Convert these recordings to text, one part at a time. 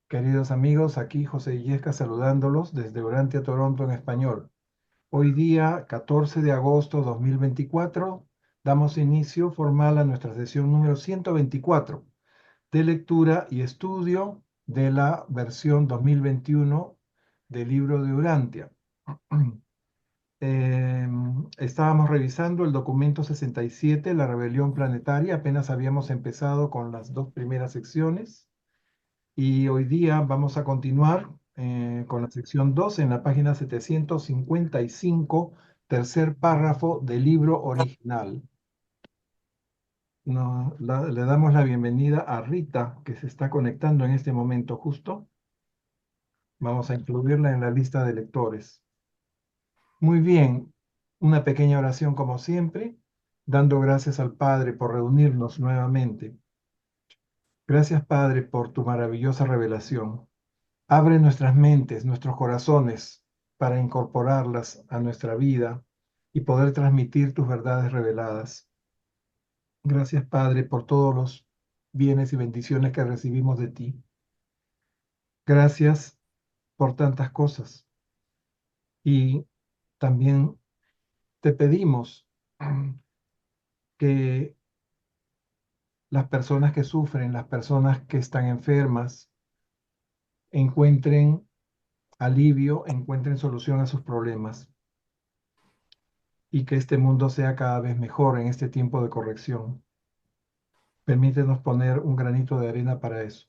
Queridos amigos, aquí José Illesca saludándolos desde Urantia, Toronto en español. Hoy día, 14 de agosto 2024, damos inicio formal a nuestra sesión número 124 de lectura y estudio de la versión 2021 del libro de Urantia. Estábamos revisando el documento 67, la rebelión planetaria. Apenas habíamos empezado con las dos primeras secciones. Y hoy día vamos a continuar con la sección 2 en la página 755, tercer párrafo del libro original. Le damos la bienvenida a Rita, que se está conectando en este momento justo. Vamos a incluirla en la lista de lectores. Muy bien, una pequeña oración como siempre, dando gracias al Padre por reunirnos nuevamente. Gracias, Padre, por tu maravillosa revelación. Abre nuestras mentes, nuestros corazones, para incorporarlas a nuestra vida y poder transmitir tus verdades reveladas. Gracias, Padre, por todos los bienes y bendiciones que recibimos de ti. Gracias por tantas cosas. Y también te pedimos que las personas que sufren, las personas que están enfermas, encuentren alivio, encuentren solución a sus problemas y que este mundo sea cada vez mejor en este tiempo de corrección. Permítenos poner un granito de arena para eso.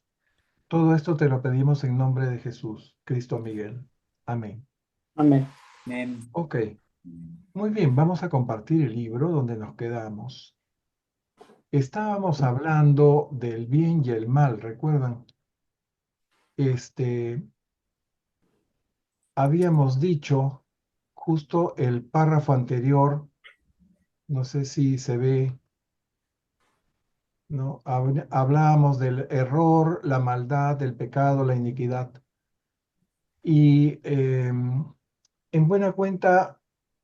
Todo esto te lo pedimos en nombre de Jesús, Cristo Miguel. Amén. Amén. Ok, muy bien, vamos a compartir el libro donde nos quedamos. Estábamos hablando del bien y el mal, ¿recuerdan? Este, habíamos dicho justo el párrafo anterior, no sé si se ve, ¿no? Hablábamos del error, la maldad, el pecado, la iniquidad. Y en buena cuenta,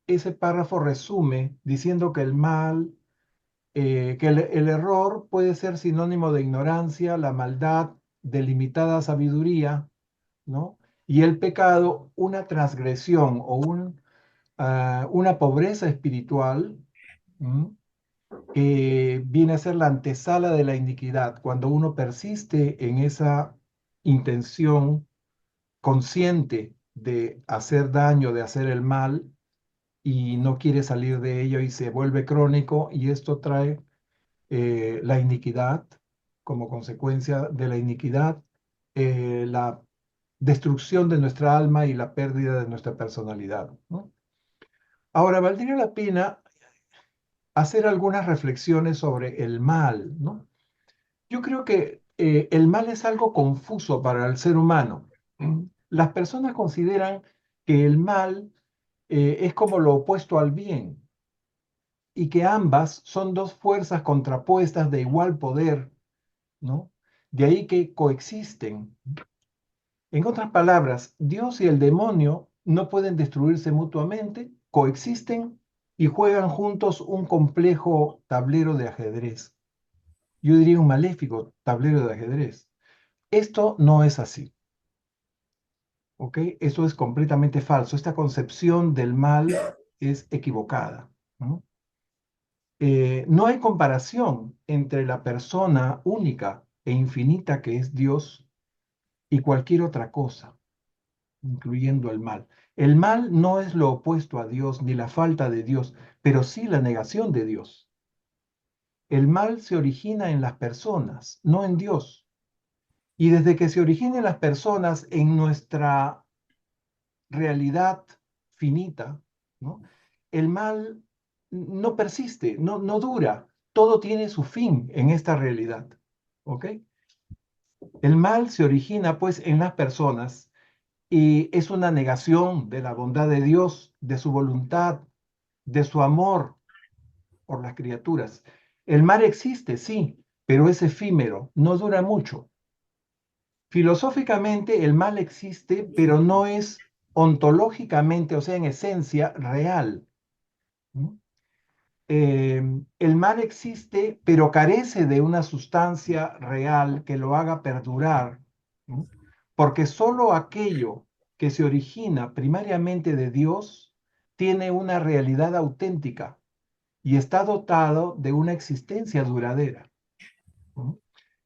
ese párrafo resume diciendo que el mal, que el error puede ser sinónimo de ignorancia, la maldad de limitada sabiduría, ¿no? Y el pecado, una transgresión o una pobreza espiritual, ¿m? Que viene a ser la antesala de la iniquidad, cuando uno persiste en esa intención consciente de hacer daño, de hacer el mal, y no quiere salir de ello y se vuelve crónico, y esto trae la iniquidad, como consecuencia de la iniquidad, la destrucción de nuestra alma y la pérdida de nuestra personalidad, ¿no? Ahora, valdría la pena hacer algunas reflexiones sobre el mal, ¿no? Yo creo que el mal es algo confuso para el ser humano. Las personas consideran que el mal es como lo opuesto al bien y que ambas son dos fuerzas contrapuestas de igual poder, ¿no? De ahí que coexisten. En otras palabras, Dios y el demonio no pueden destruirse mutuamente, coexisten y juegan juntos un complejo tablero de ajedrez. Yo diría un maléfico tablero de ajedrez. Esto no es así, ¿ok? Eso es completamente falso. Esta concepción del mal es equivocada, ¿no? No hay comparación entre la persona única e infinita que es Dios y cualquier otra cosa, incluyendo el mal. El mal no es lo opuesto a Dios ni la falta de Dios, pero sí la negación de Dios. El mal se origina en las personas, no en Dios. Y desde que se origina en las personas, en nuestra realidad finita, ¿no? El mal no persiste, no dura. Todo tiene su fin en esta realidad, ¿ok? El mal se origina pues en las personas y es una negación de la bondad de Dios, de su voluntad, de su amor por las criaturas. El mal existe, sí, pero es efímero, no dura mucho. Filosóficamente el mal existe, pero no es ontológicamente, o sea, en esencia, real. ¿No? El mal existe, pero carece de una sustancia real que lo haga perdurar, ¿no? porque solo aquello que se origina primariamente de Dios tiene una realidad auténtica y está dotado de una existencia duradera. ¿No?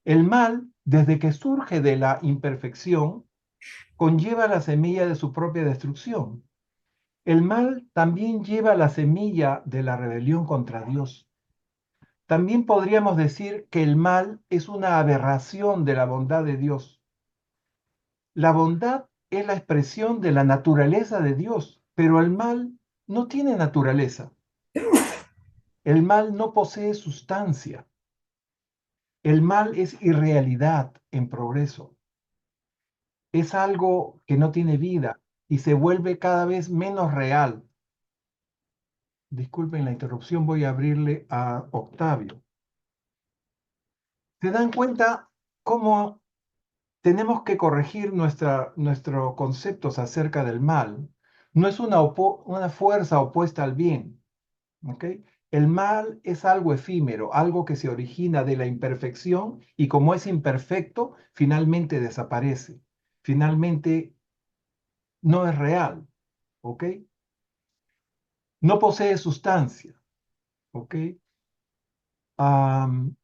El mal, desde que surge de la imperfección, conlleva la semilla de su propia destrucción. El mal también lleva la semilla de la rebelión contra Dios. También podríamos decir que el mal es una aberración de la bondad de Dios. La bondad es la expresión de la naturaleza de Dios, pero el mal no tiene naturaleza. El mal no posee sustancia. El mal es irrealidad en progreso. Es algo que no tiene vida y se vuelve cada vez menos real. Disculpen la interrupción, voy a abrirle a Octavio. ¿Se dan cuenta cómo tenemos que corregir nuestros conceptos acerca del mal? No es una fuerza opuesta al bien, ¿ok? El mal es algo efímero, algo que se origina de la imperfección y como es imperfecto, finalmente desaparece. Finalmente no es real, ¿ok? No posee sustancia, ¿ok? Am,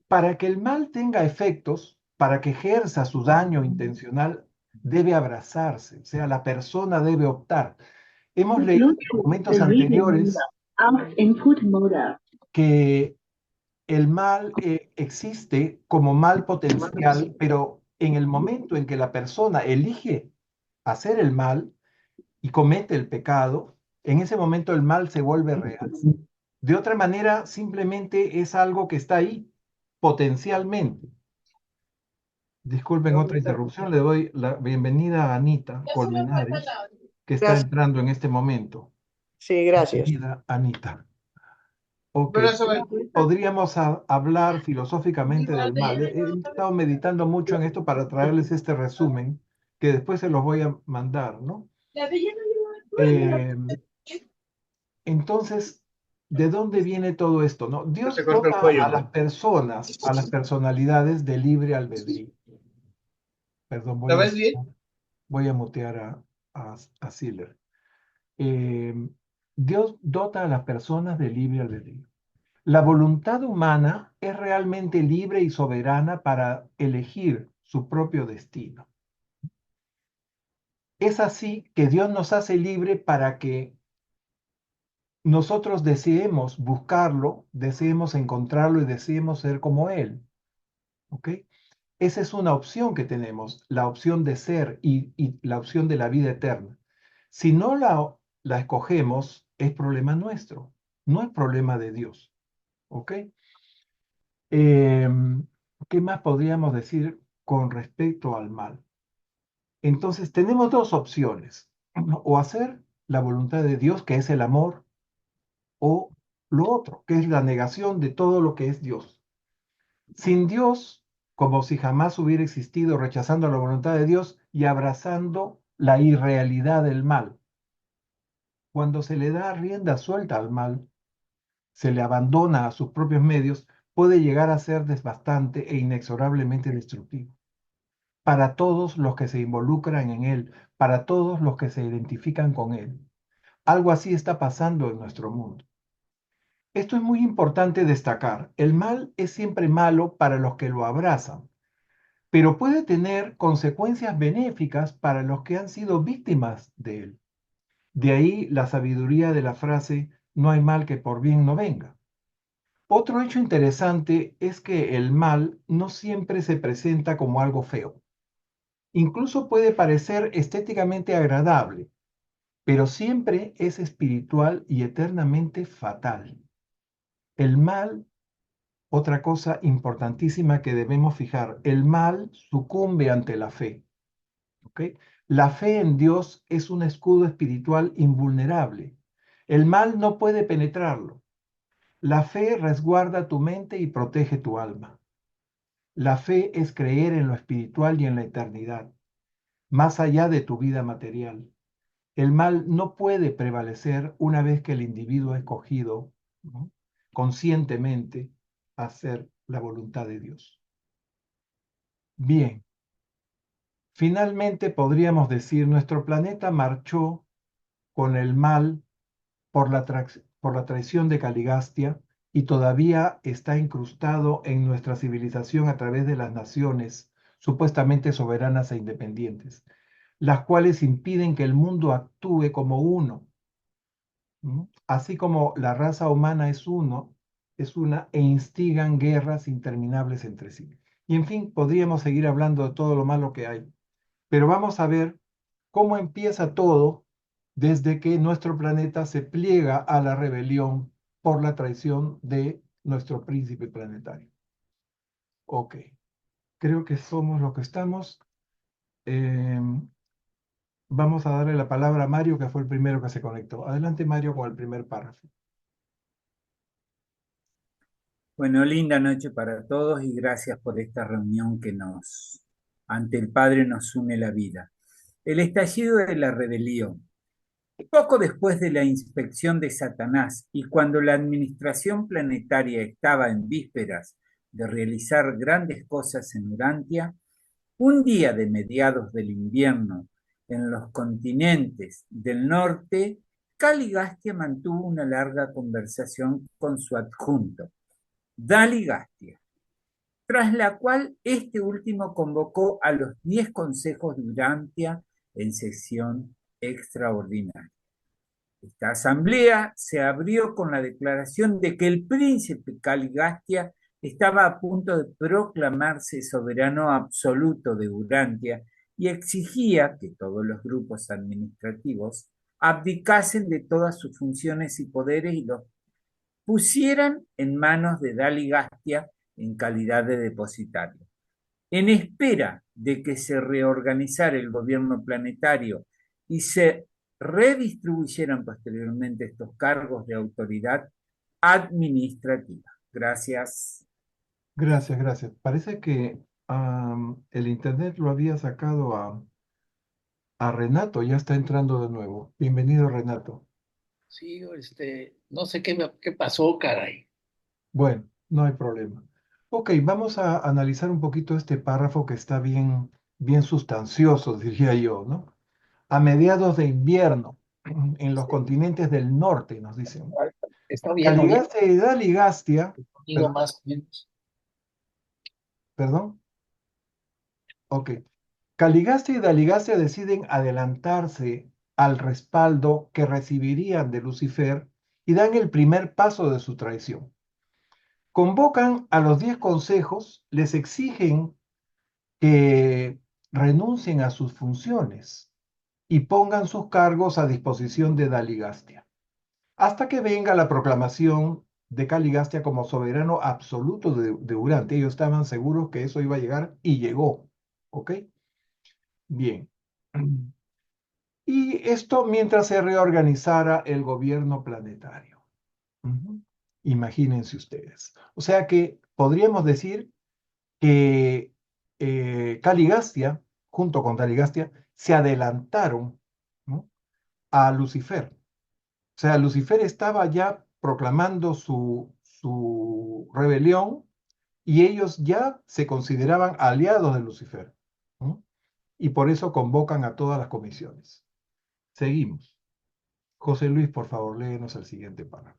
para que el mal tenga efectos, para que ejerza su daño intencional, debe abrazarse, o sea, la persona debe optar. Hemos leído en momentos anteriores que el mal existe como mal potencial, pero en el momento en que la persona elige hacer el mal y comete el pecado, en ese momento el mal se vuelve real. De otra manera, simplemente es algo que está ahí, potencialmente. Disculpen otra interrupción, le doy la bienvenida a Anita Colmenares, que está Gracias. entrando en este momento. Sí, gracias. Bienvenida, Anita. Ok, podríamos hablar filosóficamente del mal. He estado meditando mucho en esto para traerles este resumen, que después se los voy a mandar, ¿no? Eh, entonces, ¿de dónde viene todo esto, no? Dios dota a las personas, a las personalidades de libre albedrío. Perdón, voy a mutear a Siller. Eh, Dios dota a las personas de libre albedrío. La voluntad humana es realmente libre y soberana para elegir su propio destino. Es así que Dios nos hace libre para que nosotros deseemos buscarlo, deseemos encontrarlo y deseemos ser como Él. ¿Ok? Esa es una opción que tenemos, la opción de ser y la opción de la vida eterna. Si no la escogemos, es problema nuestro, no es problema de Dios. ¿Ok? ¿Qué más podríamos decir con respecto al mal? Entonces, tenemos dos opciones, ¿no? O hacer la voluntad de Dios, que es el amor, o lo otro, que es la negación de todo lo que es Dios. Sin Dios, como si jamás hubiera existido, rechazando la voluntad de Dios y abrazando la irrealidad del mal. Cuando se le da rienda suelta al mal, se le abandona a sus propios medios, puede llegar a ser desbastante e inexorablemente destructivo para todos los que se involucran en él, para todos los que se identifican con él. Algo así está pasando en nuestro mundo. Esto es muy importante destacar. El mal es siempre malo para los que lo abrazan, pero puede tener consecuencias benéficas para los que han sido víctimas de él. De ahí la sabiduría de la frase, no hay mal que por bien no venga. Otro hecho interesante es que el mal no siempre se presenta como algo feo. Incluso puede parecer estéticamente agradable, pero siempre es espiritual y eternamente fatal. El mal, otra cosa importantísima que debemos fijar, el mal sucumbe ante la fe. ¿Ok? La fe en Dios es un escudo espiritual invulnerable. El mal no puede penetrarlo. La fe resguarda tu mente y protege tu alma. La fe es creer en lo espiritual y en la eternidad, más allá de tu vida material. El mal no puede prevalecer una vez que el individuo ha escogido, ¿no?, conscientemente hacer la voluntad de Dios. Bien, Finalmente podríamos decir, nuestro planeta marchó con el mal por la traición de Caligastia y todavía está incrustado en nuestra civilización a través de las naciones supuestamente soberanas e independientes, las cuales impiden que el mundo actúe como uno. Así como la raza humana es una, e instigan guerras interminables entre sí. Y en fin, podríamos seguir hablando de todo lo malo que hay, pero vamos a ver cómo empieza todo desde que nuestro planeta se pliega a la rebelión por la traición de nuestro príncipe planetario. Ok, creo que somos lo que estamos. Vamos a darle la palabra a Mario, que fue el primero que se conectó. Adelante, Mario, con el primer párrafo. Bueno, linda noche para todos y gracias por esta reunión que ante el Padre nos une la vida. El estallido de la rebelión. Poco después de la inspección de Satanás y cuando la administración planetaria estaba en vísperas de realizar grandes cosas en Urantia, un día de mediados del invierno en los continentes del norte, Caligastia mantuvo una larga conversación con su adjunto, Daligastia, tras la cual este último convocó a los 10 consejos de Urantia en sesión extraordinaria. Esta asamblea se abrió con la declaración de que el príncipe Caligastia estaba a punto de proclamarse soberano absoluto de Urantia y exigía que todos los grupos administrativos abdicasen de todas sus funciones y poderes y los pusieran en manos de Daligastia en calidad de depositario. En espera de que se reorganizara el gobierno planetario y se redistribuyeran posteriormente estos cargos de autoridad administrativa. Gracias. Gracias, gracias. Parece que el internet lo había sacado a Renato, ya está entrando de nuevo. Bienvenido, Renato. Sí, no sé qué pasó, caray. Bueno, no hay problema. Ok, vamos a analizar un poquito este párrafo que está bien, bien sustancioso, diría yo, ¿no? A mediados de invierno, en los Sí, continentes del norte, nos dicen. está bien oyendo, Caligastia y Daligastia, perdón, más o menos. perdón, ok. Caligastia y Daligastia deciden adelantarse al respaldo que recibirían de Lucifer y dan el primer paso de su traición. Convocan a los 10 consejos, les exigen que renuncien a sus funciones y pongan sus cargos a disposición de Daligastia, hasta que venga la proclamación de Caligastia como soberano absoluto de Urantia. Ellos estaban seguros que eso iba a llegar y llegó. ¿Ok? Bien. Y esto mientras se reorganizara el gobierno planetario. Ujú. Imagínense ustedes. O sea que podríamos decir que Caligastia, junto con Caligastia, se adelantaron, ¿no?, a Lucifer. O sea, Lucifer estaba ya proclamando su rebelión y ellos ya se consideraban aliados de Lucifer, ¿no? Y por eso convocan a todas las comisiones. Seguimos. José Luis, por favor, léenos el siguiente párrafo.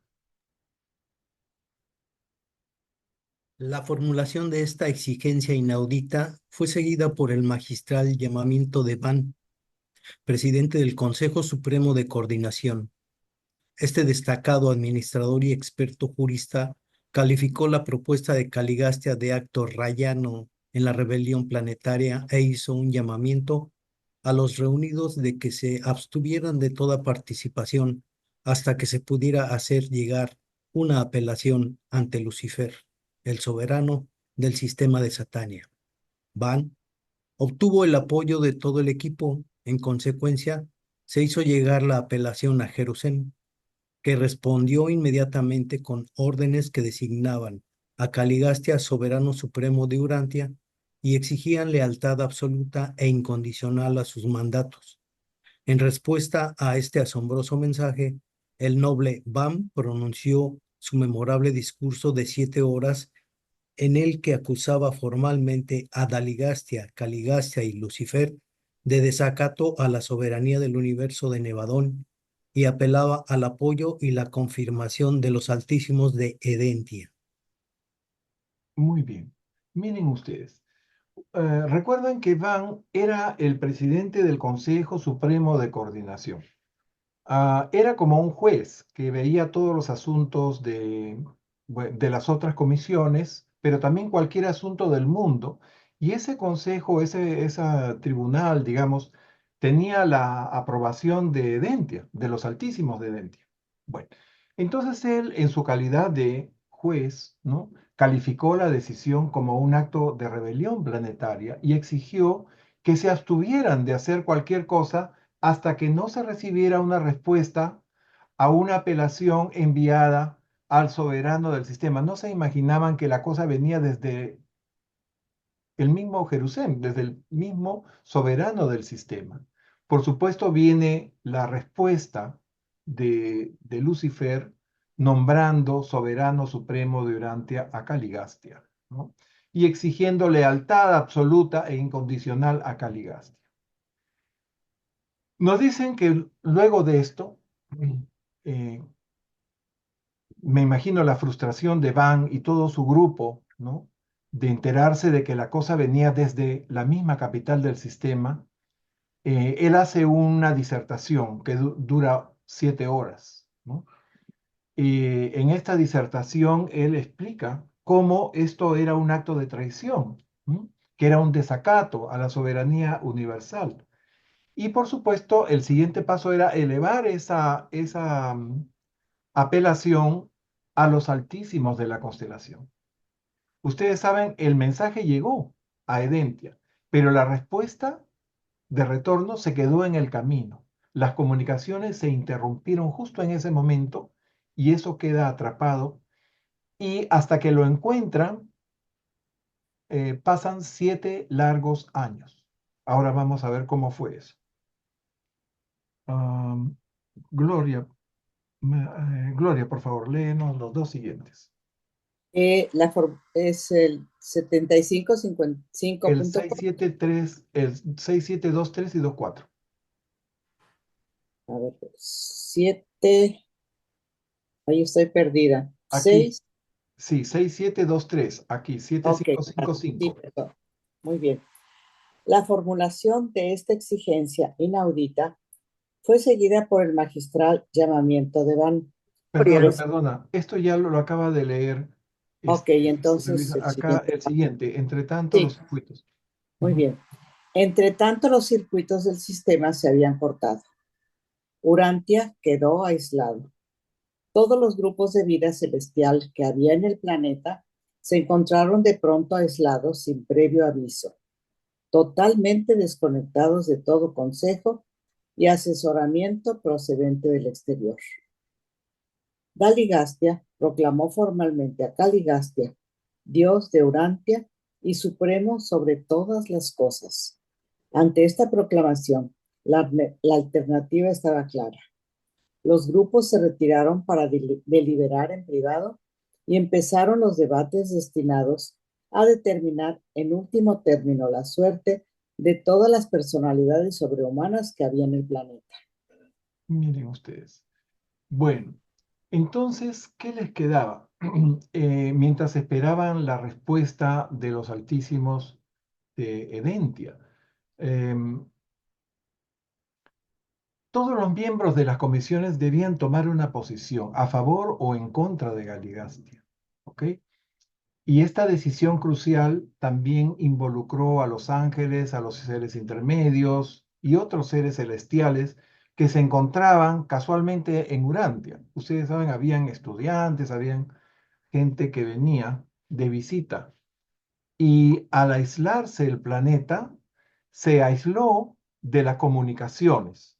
La formulación de esta exigencia inaudita fue seguida por el magistral llamamiento de Ban, presidente del Consejo Supremo de Coordinación. Este destacado administrador y experto jurista calificó la propuesta de Caligastia de acto rayano en la rebelión planetaria e hizo un llamamiento a los reunidos de que se abstuvieran de toda participación hasta que se pudiera hacer llegar una apelación ante Lucifer, el soberano del sistema de Satania. Van obtuvo el apoyo de todo el equipo. En consecuencia, se hizo llegar la apelación a Jerusalén, que respondió inmediatamente con órdenes que designaban a Caligastia soberano supremo de Urantia y exigían lealtad absoluta e incondicional a sus mandatos. En respuesta a este asombroso mensaje, el noble Bam pronunció su memorable discurso de 7 horas en el que acusaba formalmente a Daligastia, Caligastia y Lucifer de desacato a la soberanía del universo de Nevadón y apelaba al apoyo y la confirmación de los altísimos de Edentia. Muy bien. Miren ustedes. Recuerden que Van era el presidente del Consejo Supremo de Coordinación. Era como un juez que veía todos los asuntos de las otras comisiones, pero también cualquier asunto del mundo. Y ese consejo, ese tribunal, digamos, tenía la aprobación de Edentia, de los altísimos de Edentia. Bueno, entonces él, en su calidad de juez, ¿no? Calificó la decisión como un acto de rebelión planetaria y exigió que se abstuvieran de hacer cualquier cosa hasta que no se recibiera una respuesta a una apelación enviada al soberano del sistema. No se imaginaban que la cosa venía desde el mismo Jerusalén, desde el mismo soberano del sistema. Por supuesto, viene la respuesta de Lucifer nombrando soberano supremo de Urantia a Caligastia, ¿no? Y exigiendo lealtad absoluta e incondicional a Caligastia. Nos dicen que luego de esto, eh, me imagino la frustración de Van y todo su grupo, ¿no? De enterarse de que la cosa venía desde la misma capital del sistema. Él hace una disertación que dura 7 horas, ¿no? En esta disertación él explica cómo esto era un acto de traición, ¿no? Que era un desacato a la soberanía universal. Y por supuesto, el siguiente paso era elevar esa apelación a los altísimos de la constelación. Ustedes saben, el mensaje llegó a Edentia, pero la respuesta de retorno se quedó en el camino. Las comunicaciones se interrumpieron justo en ese momento y eso queda atrapado. Y hasta que lo encuentran, pasan 7 largos años. Ahora vamos a ver cómo fue eso. Um, Gloria, Gloria, por favor, léenos los dos siguientes. Es el 7555. El 673, el 6723 y 24. A ver, 7. Ahí estoy perdida. Aquí, 6. sí, 6723, aquí, Ok, sí, 7555. perdón. Muy bien. La formulación de esta exigencia inaudita fue seguida por el magistral llamamiento de Van. Perdona, esto ya lo acaba de leer. Ok, entonces el Acá siguiente. el siguiente, entre tanto los Sí, circuitos. muy bien. Entre tanto, los circuitos del sistema se habían cortado. Urantia quedó aislado. Todos los grupos de vida celestial que había en el planeta se encontraron de pronto aislados sin previo aviso, totalmente desconectados de todo consejo y asesoramiento procedente del exterior. Daligastia proclamó formalmente a Caligastia, dios de Urantia y supremo sobre todas las cosas. Ante esta proclamación, la alternativa estaba clara. Los grupos se retiraron para deliberar en privado y empezaron los debates destinados a determinar en último término la suerte de todas las personalidades sobrehumanas que había en el planeta. Miren ustedes. Bueno, entonces, ¿qué les quedaba? Mientras esperaban la respuesta de los altísimos de Edentia. Em, Todos los miembros de las comisiones debían tomar una posición a favor o en contra de Galigastia. ¿Ok? Y esta decisión crucial también involucró a los ángeles, a los seres intermedios y otros seres celestiales que se encontraban casualmente en Urantia. Ustedes saben, habían estudiantes, habían gente que venía de visita. Y al aislarse el planeta, se aisló de las comunicaciones.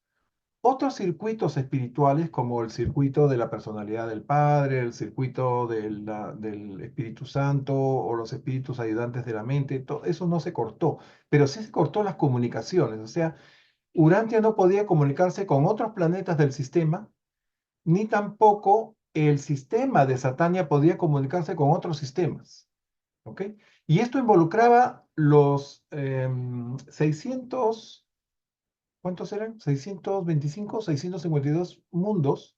Otros circuitos espirituales, como el circuito de la personalidad del Padre, el circuito del Espíritu Santo o los espíritus ayudantes de la mente, todo eso no se cortó, pero sí se cortó las comunicaciones. O sea, Urantia no podía comunicarse con otros planetas del sistema, ni tampoco el sistema de Satania podía comunicarse con otros sistemas. ¿Ok? Y esto involucraba los 600 ¿cuántos eran? 625, 652 mundos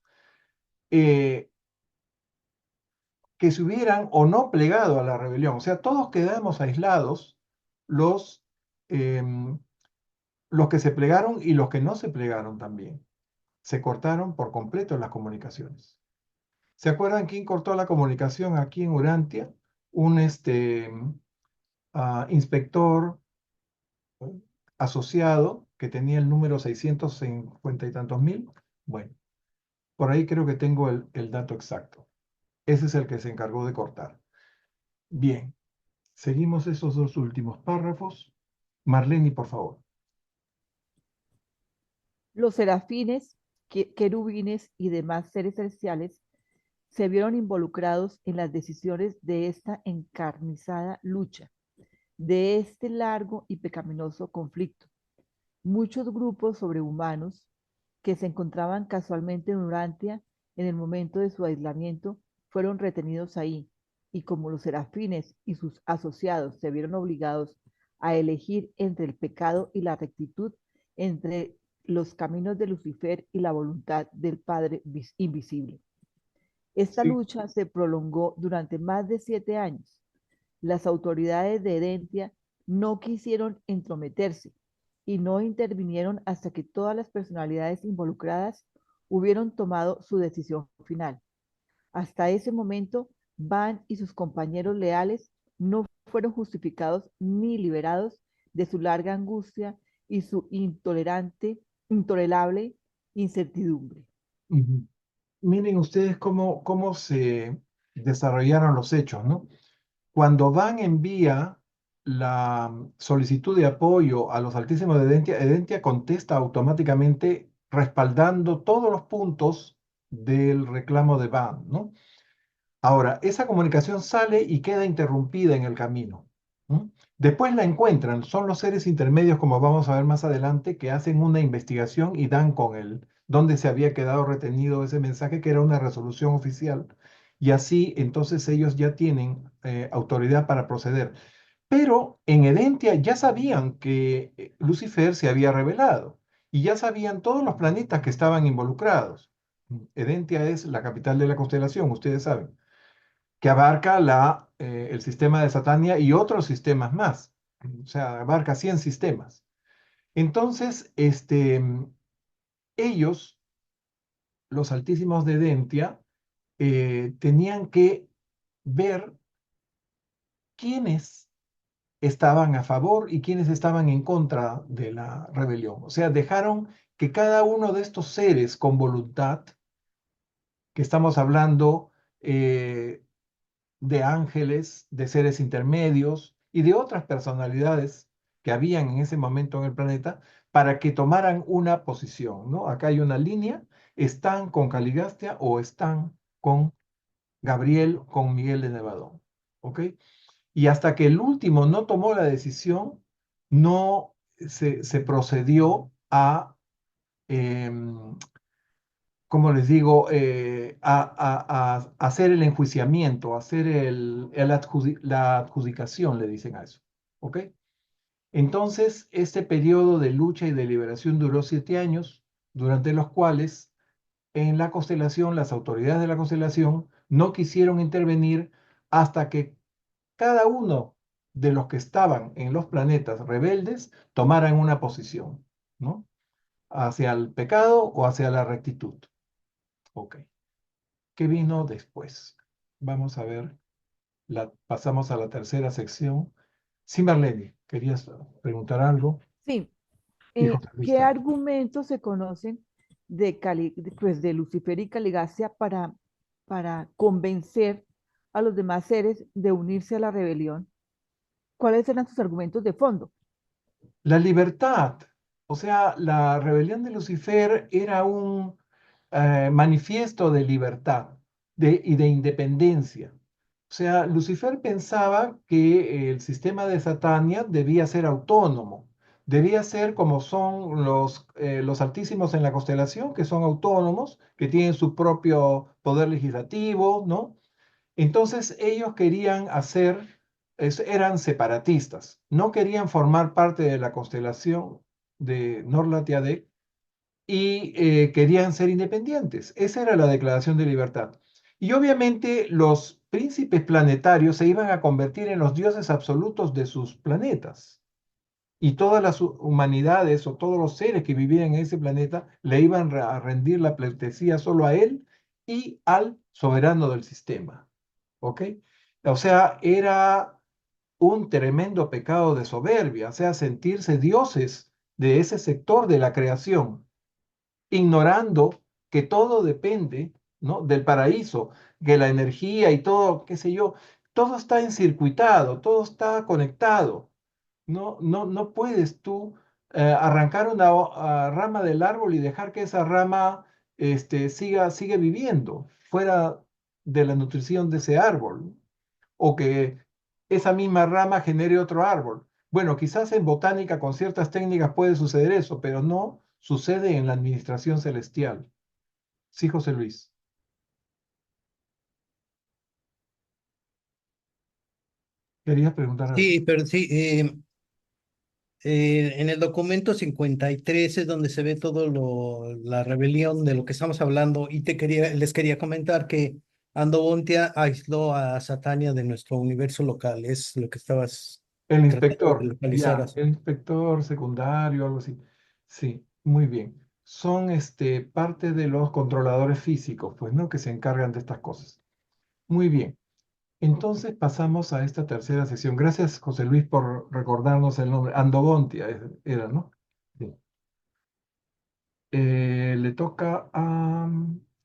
eh, que se hubieran o no plegado a la rebelión. O sea, todos quedamos aislados, los, em, los que se plegaron y los que no se plegaron también. Se cortaron por completo las comunicaciones. ¿Se acuerdan quién cortó la comunicación aquí en Urantia? Un inspector asociado que tenía el número 650 y tantos mil. Bueno, por ahí creo que tengo el dato exacto. Ese es el que se encargó de cortar. Bien, seguimos esos dos últimos párrafos. Marlene, por favor. Los serafines, querubines y demás seres celestiales se vieron involucrados en las decisiones de esta encarnizada lucha, de este largo y pecaminoso conflicto. Muchos grupos sobrehumanos que se encontraban casualmente en Urantia en el momento de su aislamiento fueron retenidos ahí, y como los serafines y sus asociados se vieron obligados a elegir entre el pecado y la rectitud, entre los caminos de Lucifer y la voluntad del Padre invisible. Esta Sí. lucha se prolongó durante más de 7 años. Las autoridades de Edentia no quisieron entrometerse y no intervinieron hasta que todas las personalidades involucradas hubieron tomado su decisión final. Hasta ese momento, Van y sus compañeros leales no fueron justificados ni liberados de su larga angustia y su intolerable incertidumbre. Ujú. Miren ustedes cómo se desarrollaron los hechos, ¿no? Cuando Van envía la solicitud de apoyo a los Altísimos de Edentia, Edentia contesta automáticamente respaldando todos los puntos del reclamo de Van, ¿no? Ahora, esa comunicación sale y queda interrumpida en el camino. ¿M? Después la encuentran, son los seres intermedios, como vamos a ver más adelante, que hacen una investigación y dan con el donde se había quedado retenido ese mensaje, que era una resolución oficial. Y así, entonces, ellos ya tienen autoridad para proceder. Pero en Edentia ya sabían que Lucifer se había revelado y ya sabían todos los planetas que estaban involucrados. Edentia es la capital de la constelación, ustedes saben que abarca el sistema de Satania y otros sistemas más. O sea, abarca 100 sistemas. Entonces, ellos, los altísimos de Dentia, tenían que ver quiénes estaban a favor y quiénes estaban en contra de la rebelión. O sea, dejaron que cada uno de estos seres con voluntad, que estamos hablando, de ángeles, de seres intermedios y de otras personalidades que habían en ese momento en el planeta para que tomaran una posición, ¿no? Acá hay una línea, están con Caligastia o están con Gabriel, con Miguel de Nevadón, ¿ok? Y hasta que el último no tomó la decisión, no se procedió a como les digo, a hacer el enjuiciamiento, a hacer la adjudicación, le dicen a eso. ¿Ok? Entonces, este periodo de lucha y de liberación duró 7 años, durante los cuales en la constelación, las autoridades de la constelación no quisieron intervenir hasta que cada uno de los que estaban en los planetas rebeldes tomaran una posición, ¿no? Hacia el pecado o hacia la rectitud. Ok. ¿Qué vino después? Vamos a ver, pasamos a la tercera sección. Sí, Marlene, ¿querías preguntar algo? Sí, Hijo ¿qué Calista. argumentos se conocen pues, de Lucifer y Caligastia para convencer a los demás seres de unirse a la rebelión? ¿Cuáles eran sus argumentos de fondo? La libertad, o sea, la rebelión de Lucifer era un manifiesto de libertad y de independencia. O sea, Lucifer pensaba que el sistema de Satania debía ser autónomo, debía ser como son los altísimos en la constelación, que son autónomos, que tienen su propio poder legislativo, ¿no? Entonces ellos querían eran separatistas, no querían formar parte de la constelación, de Norlatiadec, y querían ser independientes. Esa era la declaración de libertad. Y obviamente los príncipes planetarios se iban a convertir en los dioses absolutos de sus planetas. Y todas las humanidades o todos los seres que vivían en ese planeta le iban a rendir la pleitesía solo a él y al soberano del sistema. ¿Ok? O sea, era un tremendo pecado de soberbia, o sea, sentirse dioses de ese sector de la creación, ignorando que todo depende, ¿no?, del paraíso, que la energía y todo, qué sé yo, todo está encircuitado, todo está conectado. No puedes tú arrancar una rama del árbol y dejar que esa rama siga viviendo fuera de la nutrición de ese árbol, o que esa misma rama genere otro árbol. Bueno, quizás en botánica con ciertas técnicas puede suceder eso, pero no sucede en la administración celestial. Sí, José Luis. ¿Querías preguntar algo? Sí, pero sí, en el documento 53 es donde se ve todo la rebelión de lo que estamos hablando y les quería comentar que Andobontia aisló a Satania de nuestro universo local, es lo que estabas El tratando de inspector, localizar. ya, el inspector secundario, algo así. Sí, muy bien. Son parte de los controladores físicos, pues, ¿no? Que se encargan de estas cosas. Muy bien. Entonces pasamos a esta tercera sesión. Gracias, José Luis, por recordarnos el nombre. Andobontia era, ¿no? Sí. Le toca a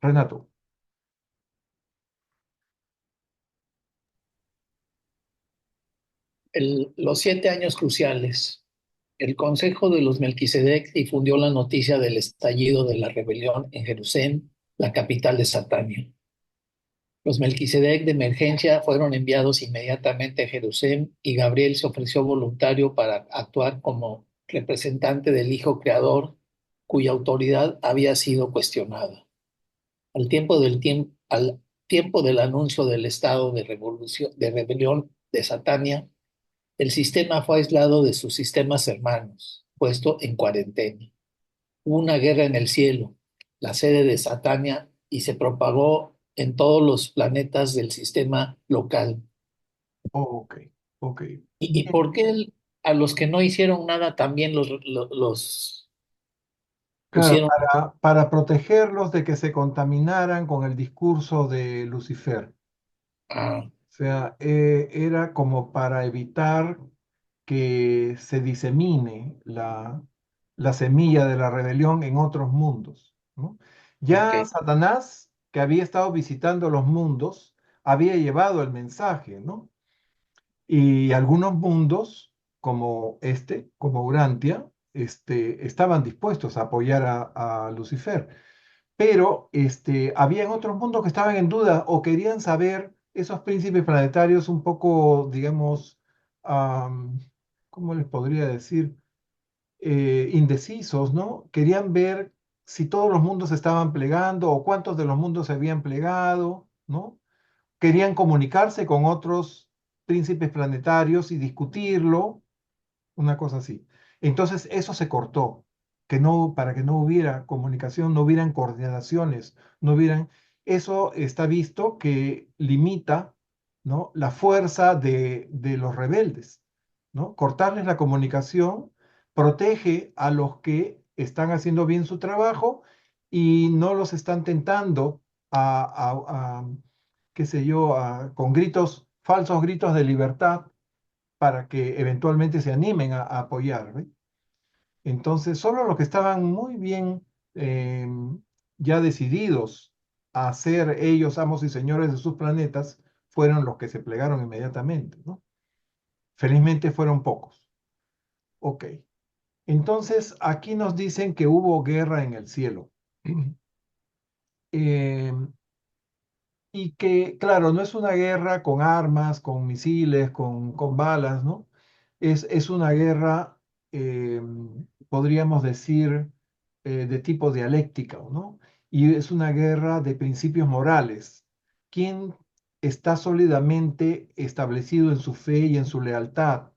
Renato. Los 7 años cruciales. El Consejo de los Melquisedec difundió la noticia del estallido de la rebelión en Jerusalén, la capital de Satania. Los Melquisedec de emergencia fueron enviados inmediatamente a Jerusalén y Gabriel se ofreció voluntario para actuar como representante del Hijo Creador, cuya autoridad había sido cuestionada. Al tiempo del anuncio del estado de rebelión de Satania, el sistema fue aislado de sus sistemas hermanos, puesto en cuarentena. Hubo una guerra en el cielo, la sede de Satania, y se propagó en todos los planetas del sistema local. Ok, ok. ¿Y por qué a los que no hicieron nada también los Claro, pusieron? para protegerlos de que se contaminaran con el discurso de Lucifer. Ah, O sea, era como para evitar que se disemine la semilla de la rebelión en otros mundos, ¿no? ok, Ya Satanás, que había estado visitando los mundos, había llevado el mensaje, ¿no? Y algunos mundos, como como Urantia, estaban dispuestos a apoyar a Lucifer. Pero habían otros mundos que estaban en duda o querían saber esos príncipes planetarios un poco, digamos, am, ¿cómo les podría decir? Indecisos, ¿no? Querían ver si todos los mundos se estaban plegando o cuántos de los mundos se habían plegado, ¿no? Querían comunicarse con otros príncipes planetarios y discutirlo, una cosa así. Entonces eso se cortó, para que no hubiera comunicación, no hubieran coordinaciones, no hubieran, eso está visto que limita, ¿no?, la fuerza de los rebeldes, ¿no? Cortarles la comunicación protege a los que están haciendo bien su trabajo y no los están tentando qué sé yo, con gritos, falsos gritos de libertad para que eventualmente se animen a apoyar, ¿ve? Entonces, solo los que estaban muy bien eh, ya decididos a ser ellos amos y señores de sus planetas fueron los que se plegaron inmediatamente, ¿no? Felizmente fueron pocos. Ok. Entonces, aquí nos dicen que hubo guerra en el cielo. Eh, y que, claro, no es una guerra con armas, con misiles, con balas, ¿no? Es una guerra, podríamos decir, de tipo dialéctica, ¿no? Y es una guerra de principios morales. ¿Quién está sólidamente establecido en su fe y en su lealtad?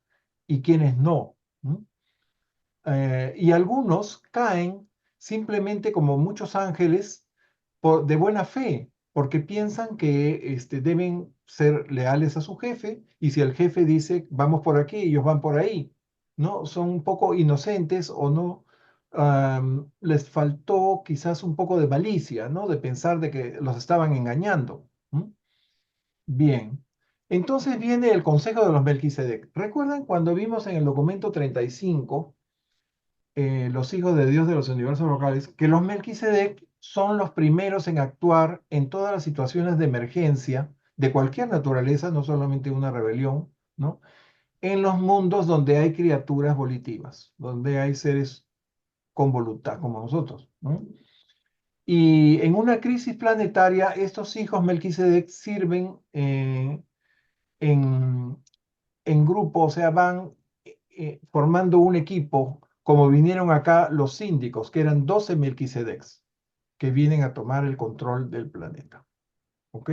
¿Y quiénes no? ¿Mm? Y algunos caen simplemente como muchos ángeles de buena fe, porque piensan que deben ser leales a su jefe, y si el jefe dice vamos por aquí, ellos van por ahí, ¿no? Son un poco inocentes o no, les faltó quizás un poco de malicia, ¿no? De pensar de que los estaban engañando. ¿M? Bien. Entonces viene el consejo de los Melquisedec. ¿Recuerdan cuando vimos en el documento 35, los hijos de Dios de los universos locales, que los Melquisedec son los primeros en actuar en todas las situaciones de emergencia de cualquier naturaleza, no solamente una rebelión, ¿no? En los mundos donde hay criaturas volitivas, donde hay seres con voluntad, como nosotros, ¿no? Y en una crisis planetaria, estos hijos Melquisedec sirven en, en grupo, o sea, van formando un equipo, como vinieron acá los síndicos, que eran 12 Melquisedecs, que vienen a tomar el control del planeta. ¿Ok?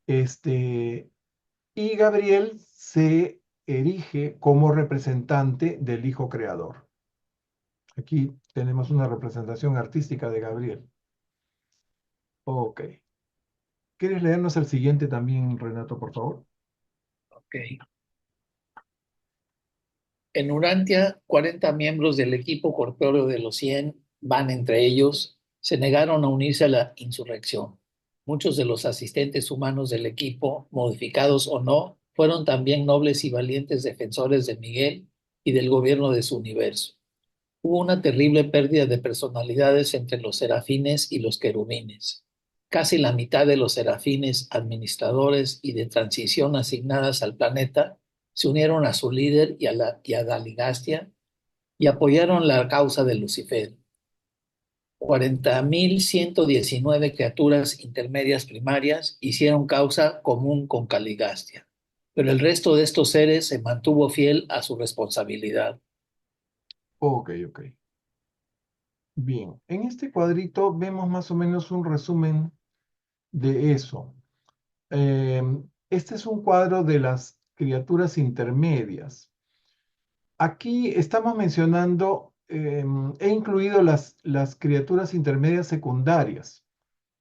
Este, y Gabriel se erige como representante del Hijo Creador. Aquí tenemos una representación artística de Gabriel. Ok. ¿Quieres leernos el siguiente también, Renato, por favor? Ok. En Urantia, 40 miembros del equipo corpóreo de los 100, van entre ellos, se negaron a unirse a la insurrección. Muchos de los asistentes humanos del equipo, modificados o no, fueron también nobles y valientes defensores de Miguel y del gobierno de su universo. Hubo una terrible pérdida de personalidades entre los serafines y los querubines. Casi la mitad de los serafines, administradores y de transición asignadas al planeta se unieron a su líder y a Daligastia y apoyaron la causa de Lucifer. 40.119 criaturas intermedias primarias hicieron causa común con Caligastia, pero el resto de estos seres se mantuvo fiel a su responsabilidad. Ok, ok. Bien, en este cuadrito vemos más o menos un resumen de eso. Este es un cuadro de las criaturas intermedias. Aquí estamos mencionando, he incluido las criaturas intermedias secundarias.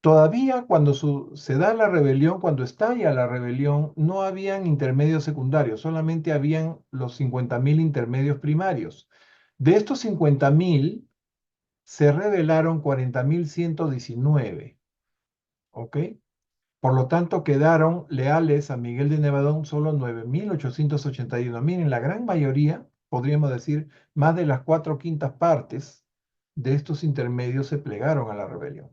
Todavía cuando se da la rebelión, cuando estalla la rebelión, no habían intermedios secundarios, solamente habían los 50.000 intermedios primarios. De estos 50.000, se rebelaron 40.119, ¿ok? Por lo tanto, quedaron leales a Miguel de Nevadón solo 9.881. Miren, la gran mayoría, podríamos decir, más de las 4/5 partes de estos intermedios se plegaron a la rebelión.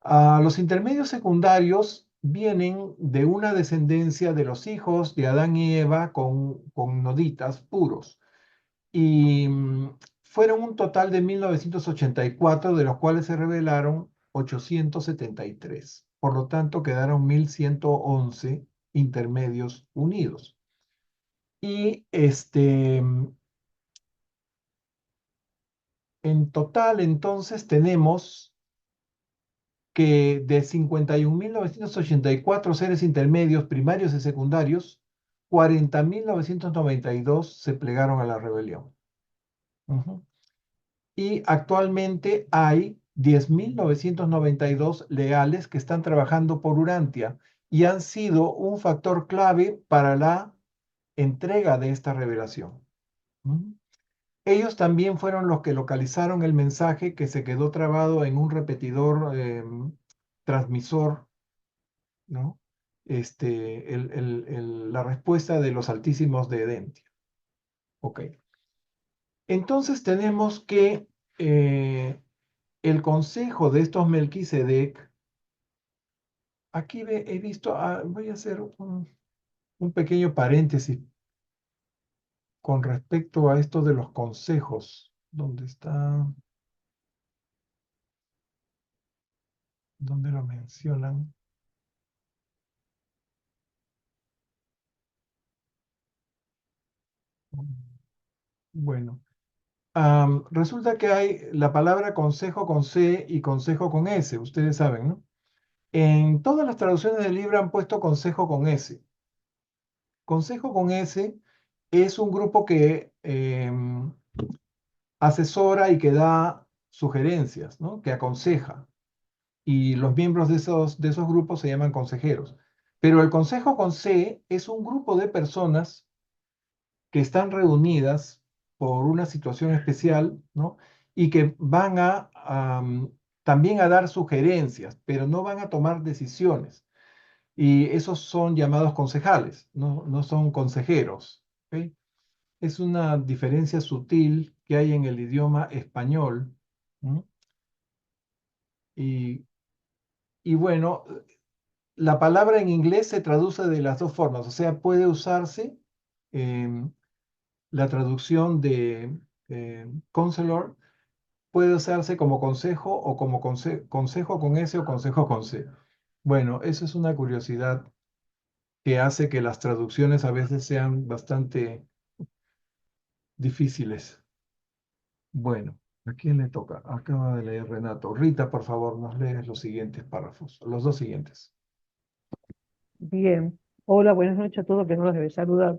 Los intermedios secundarios vienen de una descendencia de los hijos de Adán y Eva con noditas puros. Y fueron un total de 1984, de los cuales se revelaron 873. Por lo tanto, quedaron 1.111 intermedios unidos. Y en total, entonces, tenemos que de 51.984 seres intermedios, primarios y secundarios, 40.992 se plegaron a la rebelión. Ujú. Y actualmente hay 10.992 leales que están trabajando por Urantia y han sido un factor clave para la entrega de esta revelación. ¿Mm? Ellos también fueron los que localizaron el mensaje que se quedó trabado en un repetidor transmisor, ¿no? La respuesta de los altísimos de Edentia. Ok. Entonces tenemos que el consejo de estos Melquisedec, aquí he visto, voy a hacer un pequeño paréntesis con respecto a esto de los consejos. ¿Dónde está? ¿Dónde lo mencionan? Bueno, resulta que hay la palabra consejo con C y consejo con S, ustedes saben, ¿no? En todas las traducciones del libro han puesto consejo con S. Consejo con S es un grupo que asesora y que da sugerencias, ¿no? Que aconseja. Y los miembros de esos grupos se llaman consejeros. Pero el Consejo con C es un grupo de personas que están reunidas por una situación especial, ¿no? Y que van también a dar sugerencias, pero no van a tomar decisiones. Y esos son llamados concejales, no son consejeros. ¿Ok? Es una diferencia sutil que hay en el idioma español. ¿No? Y, y bueno, la palabra en inglés se traduce de las dos formas, o sea, puede usarse em, la traducción de counselor, puede usarse como consejo o como consejo con S o consejo con C. Bueno, eso es una curiosidad que hace que las traducciones a veces sean bastante difíciles. Bueno, ¿a quién le toca? Acaba de leer Renato. Rita, por favor, nos lees los siguientes párrafos, los dos siguientes. Bien. Hola, buenas noches a todos, que no los debe saludar.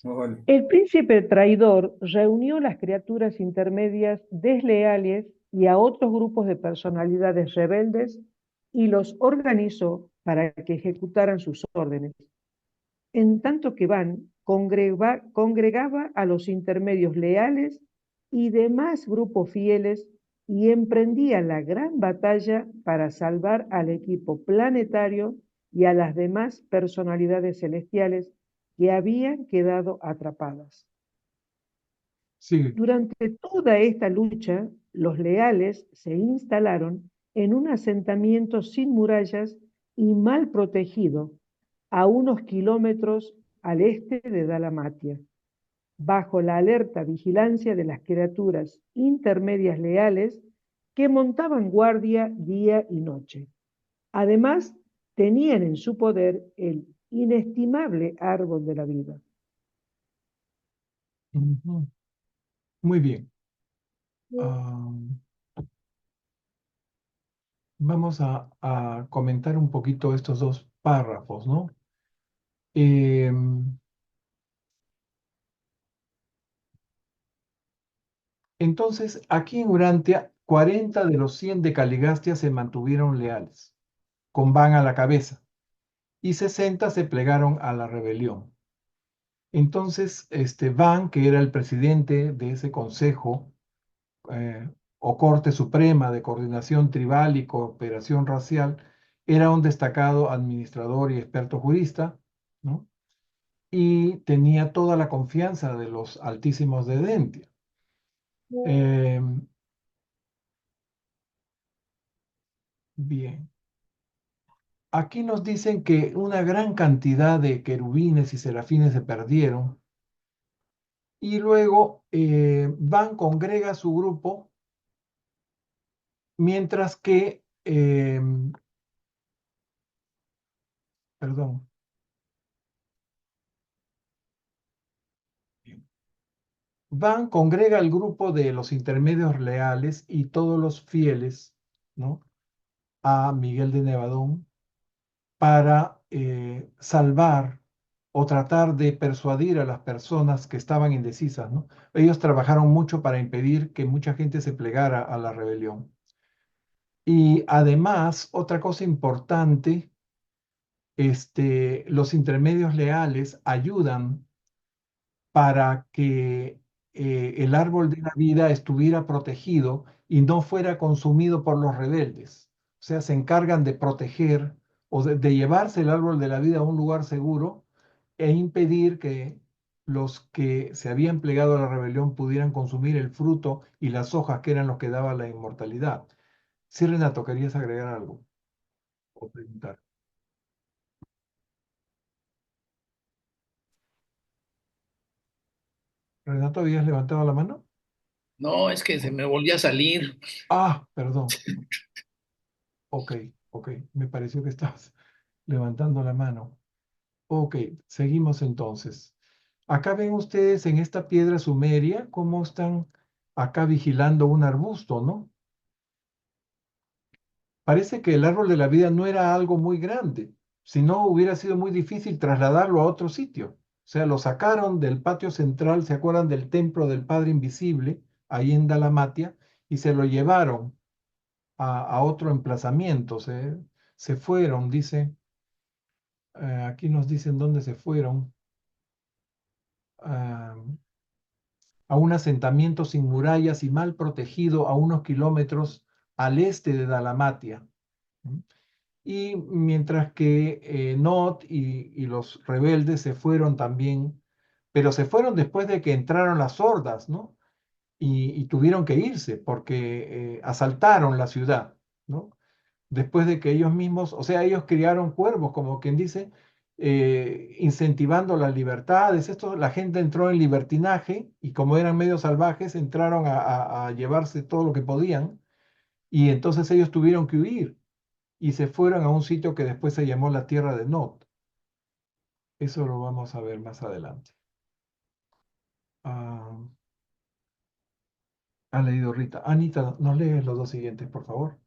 Hola. El príncipe traidor reunió las criaturas intermedias desleales y a otros grupos de personalidades rebeldes y los organizó para que ejecutaran sus órdenes. En tanto que Van congregaba a los intermedios leales y demás grupos fieles y emprendía la gran batalla para salvar al equipo planetario y a las demás personalidades celestiales que habían quedado atrapadas. Sí. Durante toda esta lucha, los leales se instalaron en un asentamiento sin murallas y mal protegido, a unos kilómetros al este de Dalmatia, bajo la alerta vigilancia de las criaturas intermedias leales que montaban guardia día y noche. Además, tenían en su poder el inestimable árbol de la vida. Ujú. Muy bien. Vamos a comentar un poquito estos dos párrafos, ¿no? Entonces, aquí en Urantia, 40 de los 100 de Caligastia se mantuvieron leales, con Van a la cabeza, y 60 se plegaron a la rebelión. Entonces, Van, que era el presidente de ese consejo o Corte Suprema de Coordinación Tribal y Cooperación Racial, era un destacado administrador y experto jurista, ¿no? Y tenía toda la confianza de los altísimos de Dentia. Bien. Aquí nos dicen que una gran cantidad de querubines y serafines se perdieron y luego Van congrega su grupo mientras que, perdón, Van congrega el grupo de los intermedios leales y todos los fieles, ¿no? A Miguel de Nevadón para salvar o tratar de persuadir a las personas que estaban indecisas, ¿no? Ellos trabajaron mucho para impedir que mucha gente se plegara a la rebelión. Y además, otra cosa importante, los intermedios leales ayudan para que el árbol de la vida estuviera protegido y no fuera consumido por los rebeldes. O sea, se encargan de proteger o de llevarse el árbol de la vida a un lugar seguro e impedir que los que se habían plegado a la rebelión pudieran consumir el fruto y las hojas que eran los que daban la inmortalidad. Sí, Renato, ¿querías agregar algo o preguntar? Renato, ¿habías levantado la mano? No, es que se me volvió a salir. Ah, perdón. Ok, ok. Me pareció que estabas levantando la mano. Ok, seguimos entonces. Acá ven ustedes en esta piedra sumeria cómo están acá vigilando un arbusto, ¿no? Parece que el árbol de la vida no era algo muy grande, si no hubiera sido muy difícil trasladarlo a otro sitio. sea, lo sacaron del patio central, ¿se acuerdan del templo del Padre Invisible, ahí en Dalmatia? Y se lo llevaron a otro emplazamiento. Se fueron, dice, aquí nos dicen dónde se fueron, ah, a un asentamiento sin murallas y mal protegido a unos kilómetros al este de Dalmatia. ¿Mm? Y mientras que Not y los rebeldes se fueron también, pero se fueron después de que entraron las hordas, ¿no? Y tuvieron que irse porque asaltaron la ciudad, ¿no? Después de que ellos mismos, o sea, ellos criaron cuervos, como quien dice, incentivando las libertades. Esto, la gente entró en libertinaje y como eran medio salvajes, entraron a llevarse todo lo que podían y entonces ellos tuvieron que huir y se fueron a un sitio que después se llamó la Tierra de Nod. Eso lo vamos a ver más adelante. Ah, ha leído Rita. Anita, ¿nos lees los dos siguientes, por favor?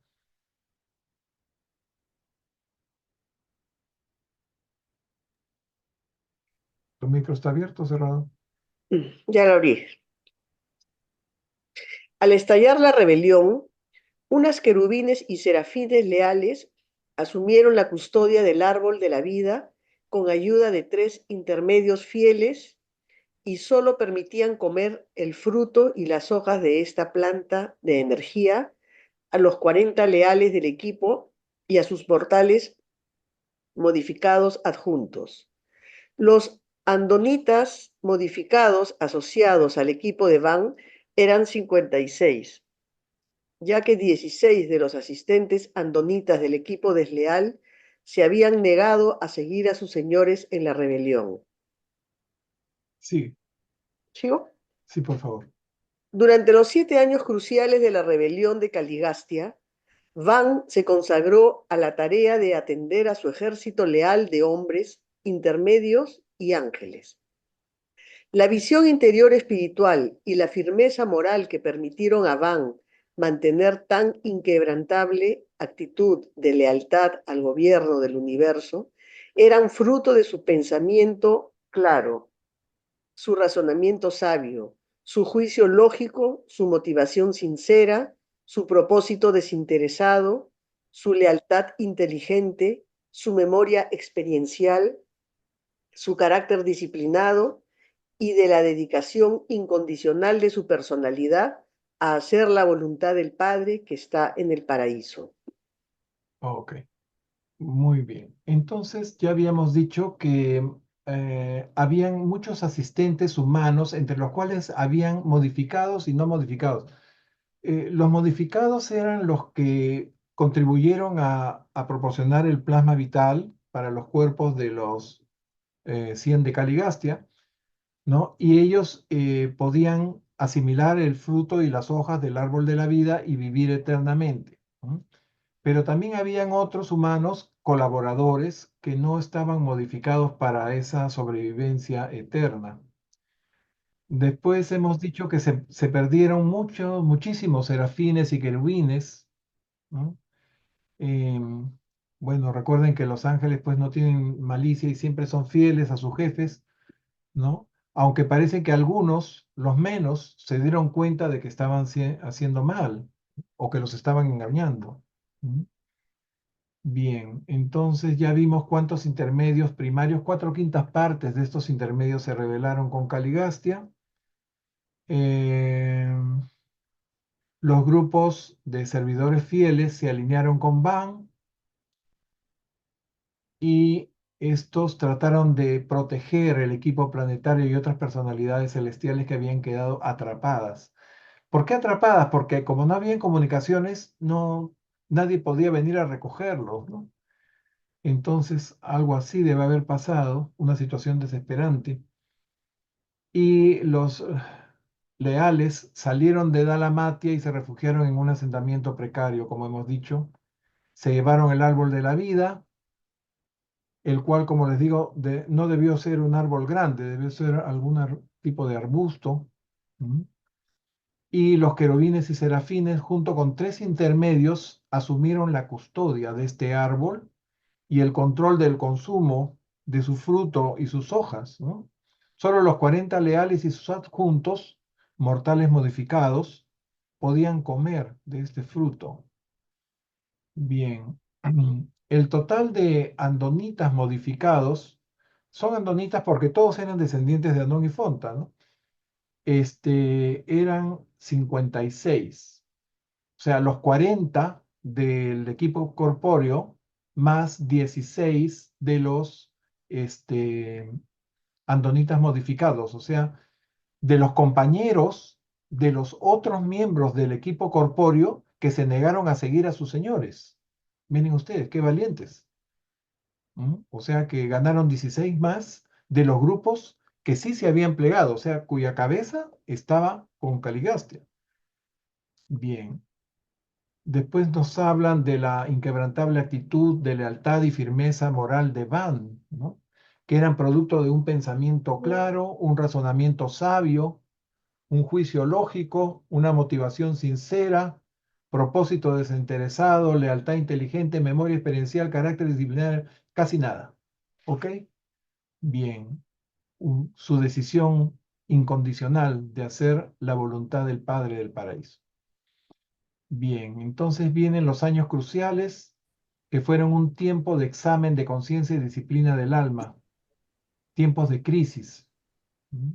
¿Tu micro está abierto o cerrado? Ya lo abrí. Al estallar la rebelión, unas querubines y serafines leales asumieron la custodia del árbol de la vida con ayuda de 3 intermedios fieles y solo permitían comer el fruto y las hojas de esta planta de energía a los 40 leales del equipo y a sus mortales modificados adjuntos. Los andonitas modificados asociados al equipo de Van eran 56, ya que 16 de los asistentes andonitas del equipo desleal se habían negado a seguir a sus señores en la rebelión. Sí, ¿Sigo? sí, por favor. Durante los 7 años cruciales de la rebelión de Caligastia, Van se consagró a la tarea de atender a su ejército leal de hombres, intermedios y ángeles. La visión interior espiritual y la firmeza moral que permitieron a Van mantener tan inquebrantable actitud de lealtad al gobierno del universo eran fruto de su pensamiento claro, su razonamiento sabio, su juicio lógico, su motivación sincera, su propósito desinteresado, su lealtad inteligente, su memoria experiencial, su carácter disciplinado y de la dedicación incondicional de su personalidad a hacer la voluntad del Padre que está en el paraíso. Ok, muy bien. Entonces ya habíamos dicho que habían muchos asistentes humanos, entre los cuales habían modificados y no modificados. Los modificados eran los que contribuyeron a proporcionar el plasma vital para los cuerpos de los 100 de Caligastia, ¿no? Y ellos podían asimilar el fruto y las hojas del árbol de la vida y vivir eternamente, ¿no? Pero también habían otros humanos colaboradores que no estaban modificados para esa sobrevivencia eterna. Después hemos dicho que se perdieron muchísimos serafines y querubines, ¿no? Em, bueno, recuerden que los ángeles pues no tienen malicia y siempre son fieles a sus jefes, ¿no? Aunque parece que algunos, los menos, se dieron cuenta de que estaban haciendo mal o que los estaban engañando. ¿Mm? Bien, entonces ya vimos cuántos intermedios primarios, 4/5 partes de estos intermedios se rebelaron con Caligastia. Eh, los grupos de servidores fieles se alinearon con Van y estos trataron de proteger el equipo planetario y otras personalidades celestiales que habían quedado atrapadas. ¿Por qué atrapadas? Porque como no habían comunicaciones, nadie podía venir a recogerlos, ¿no? Entonces, algo así debe haber pasado, una situación desesperante. Y los leales salieron de Dalmatia y se refugiaron en un asentamiento precario, como hemos dicho. Se llevaron el árbol de la vida, el cual, como les digo, no debió ser un árbol grande, debió ser algún tipo de arbusto. ¿Mm? Y los querubines y serafines, junto con 3 intermedios, asumieron la custodia de este árbol y el control del consumo de su fruto y sus hojas, ¿no? Solo los 40 leales y sus adjuntos, mortales modificados, podían comer de este fruto. Bien. El total de andonitas modificados son andonitas porque todos eran descendientes de Anón y Fonta, ¿no? Eran 56. O sea, los 40 del equipo corpóreo más 16 de los andonitas modificados. O sea, de los compañeros de los otros miembros del equipo corpóreo que se negaron a seguir a sus señores. Miren ustedes, qué valientes. O sea que ganaron 16 más de los grupos que sí se habían plegado, o sea, cuya cabeza estaba con Caligastia. Bien. Después nos hablan de la inquebrantable actitud de lealtad y firmeza moral de Van, ¿no? Que eran producto de un pensamiento claro, un razonamiento sabio, un juicio lógico, una motivación sincera, propósito desinteresado, lealtad inteligente, memoria experiencial, carácter disciplinario, casi nada. ¿Ok? Bien. Su decisión incondicional de hacer la voluntad del Padre del Paraíso. Bien, entonces vienen los años cruciales, que fueron un tiempo de examen de conciencia y disciplina del alma, tiempos de crisis. ¿Mm?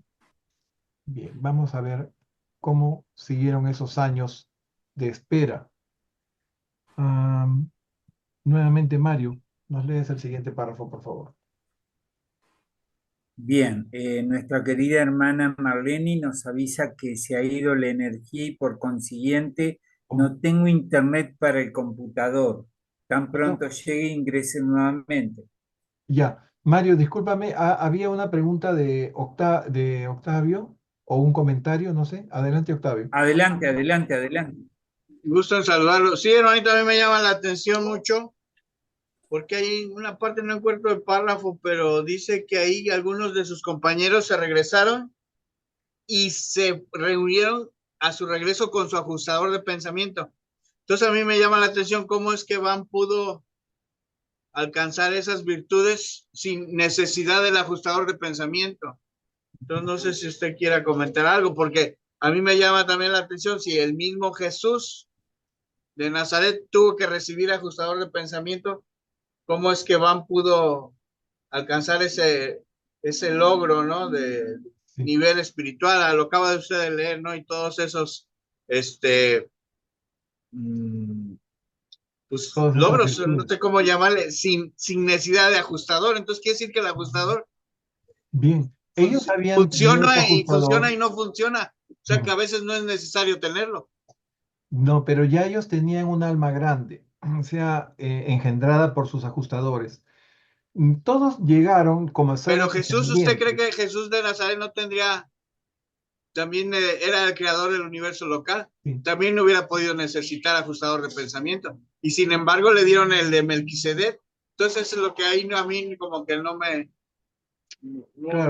Bien, vamos a ver cómo siguieron esos años de espera. Am, Nuevamente, Mario, nos lees el siguiente párrafo, por favor. Bien, nuestra querida hermana Marlene nos avisa que se ha ido la energía y por consiguiente Oh, no tengo internet para el computador. Tan no, pronto llegue, ingrese nuevamente. ya, Mario, discúlpame, había una pregunta de Octavio o un comentario, no sé. Adelante, Octavio. Adelante, adelante, adelante. Gusto en saludarlo. Sí, hermanito, a mí me llama la atención mucho porque hay una parte, no encuentro el párrafo, pero dice que ahí algunos de sus compañeros se regresaron y se reunieron a su regreso con su ajustador de pensamiento. Entonces a mí me llama la atención cómo es que Van pudo alcanzar esas virtudes sin necesidad del ajustador de pensamiento. Entonces no sé si usted quiera comentar algo, porque a mí me llama también la atención si el mismo Jesús de Nazaret tuvo que recibir ajustador de pensamiento, cómo es que Van pudo alcanzar ese logro, ¿no? De Sí, nivel espiritual, lo acaba de usted de leer, ¿no? Y todos esos, mm, pues, todas esas logros, no virtudes. sé cómo llamarle, sin necesidad de ajustador. Entonces quiere decir que el ajustador Bien, ellos habían tenido su funciona ajustador. y no funciona. O sea que a veces no es necesario tenerlo. No, pero ya ellos tenían un alma grande, o sea, engendrada por sus ajustadores. Todos llegaron como a ser Pero Jesús, ¿usted cree descendientes. que Jesús de Nazaret no tendría, también era el creador del universo local? Sí, También no hubiera podido necesitar ajustador de pensamiento. Y sin embargo le dieron el de Melquisedec. Entonces es lo que ahí a mí como que claro,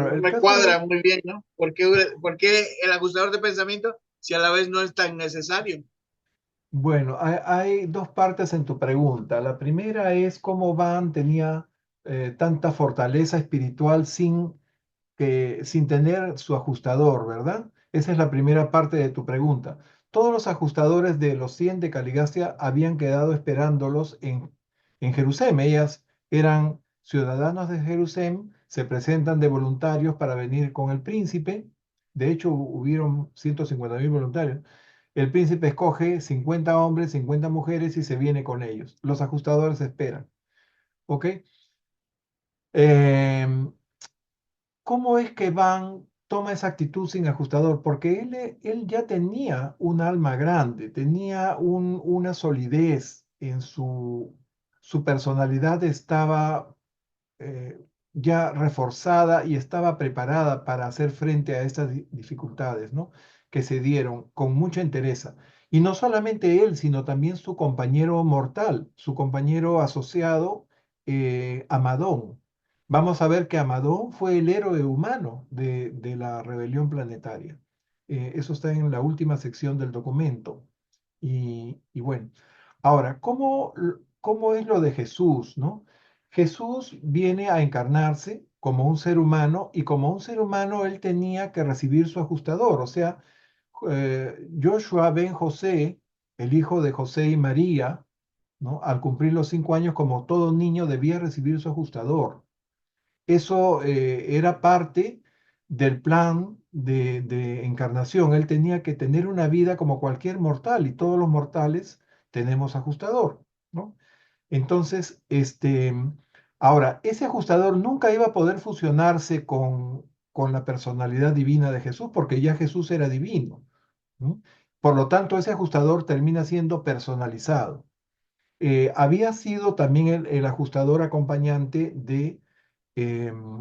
no el me cuadra caso, muy bien, ¿no? ¿Por qué el ajustador de pensamiento si a la vez no es tan necesario? bueno, hay dos partes en tu pregunta. La primera es cómo Van tenía tanta fortaleza espiritual sin tener su ajustador, ¿verdad? Esa es la primera parte de tu pregunta. Todos los ajustadores de los 100 de Caligastia habían quedado esperándolos en Jerusalén. Ellas eran ciudadanos de Jerusalén, se presentan de voluntarios para venir con el príncipe. De hecho, hubieron 150.000 voluntarios. El príncipe escoge 50 hombres, 50 mujeres y se viene con ellos. Los ajustadores esperan. ¿Ok? Em, ¿Cómo es que Van toma esa actitud sin ajustador? Porque él ya tenía un alma grande, tenía una solidez en su personalidad, estaba eh, ya reforzada y estaba preparada para hacer frente a estas dificultades, ¿no? Que se dieron con mucha entereza. Y no solamente él, sino también su compañero mortal, su compañero asociado, Amadón. Vamos a ver que Amadón fue el héroe humano de la rebelión planetaria. Eso está en la última sección del documento. Y bueno, ahora, ¿cómo es lo de Jesús, no? Jesús viene a encarnarse como un ser humano, y como un ser humano él tenía que recibir su ajustador. O sea, Joshua ben José, el hijo de José y María, ¿no? Al cumplir los 5 años, como todo niño, debía recibir su ajustador. Eso era parte del plan de encarnación. Él tenía que tener una vida como cualquier mortal, y todos los mortales tenemos ajustador, ¿no? Entonces, ahora, ese ajustador nunca iba a poder fusionarse con la personalidad divina de Jesús, porque ya Jesús era divino, ¿no? Por lo tanto, ese ajustador termina siendo personalizado. Había sido también el ajustador acompañante de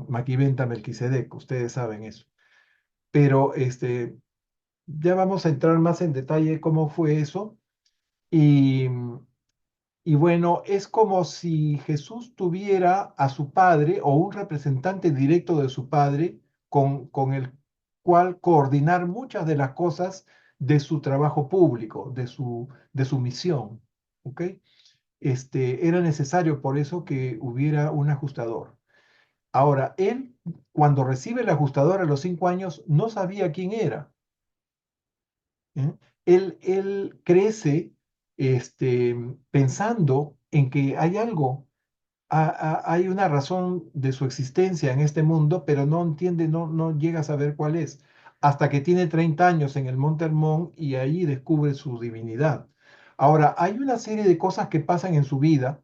Maquiventa Melquisedec, ustedes saben eso. Pero ya vamos a entrar más en detalle cómo fue eso. Y, y bueno, es como si Jesús tuviera a su padre o un representante directo de su padre con el cual coordinar muchas de las cosas de su trabajo público, de su misión. ¿Ok? Era necesario por eso que hubiera un ajustador. Ahora, él, cuando recibe el ajustador a los 5 años, no sabía quién era. ¿Eh? Él crece pensando en que hay algo, hay una razón de su existencia en este mundo, pero no entiende, no llega a saber cuál es, hasta que tiene 30 años en el Monte Hermón y ahí descubre su divinidad. Ahora, hay una serie de cosas que pasan en su vida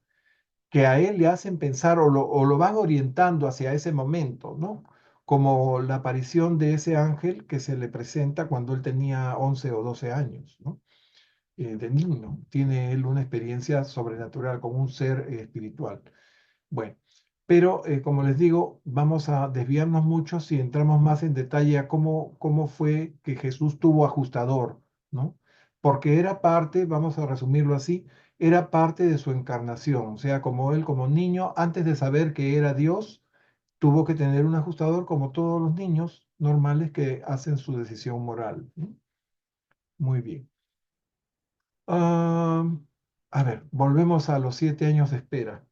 que a él le hacen pensar o lo van orientando hacia ese momento, ¿no? Como la aparición de ese ángel que se le presenta cuando él tenía 11 o 12 años, ¿no? De niño. Tiene él una experiencia sobrenatural con un ser espiritual. Bueno, pero como les digo, vamos a desviarnos mucho si entramos más en detalle a cómo fue que Jesús tuvo ajustador, ¿no? Porque era parte, vamos a resumirlo así, era parte de su encarnación. O sea, como él como niño, antes de saber que era Dios, tuvo que tener un ajustador como todos los niños normales que hacen su decisión moral, ¿no? Muy bien. Ah, a ver, volvemos a los 7 años de espera.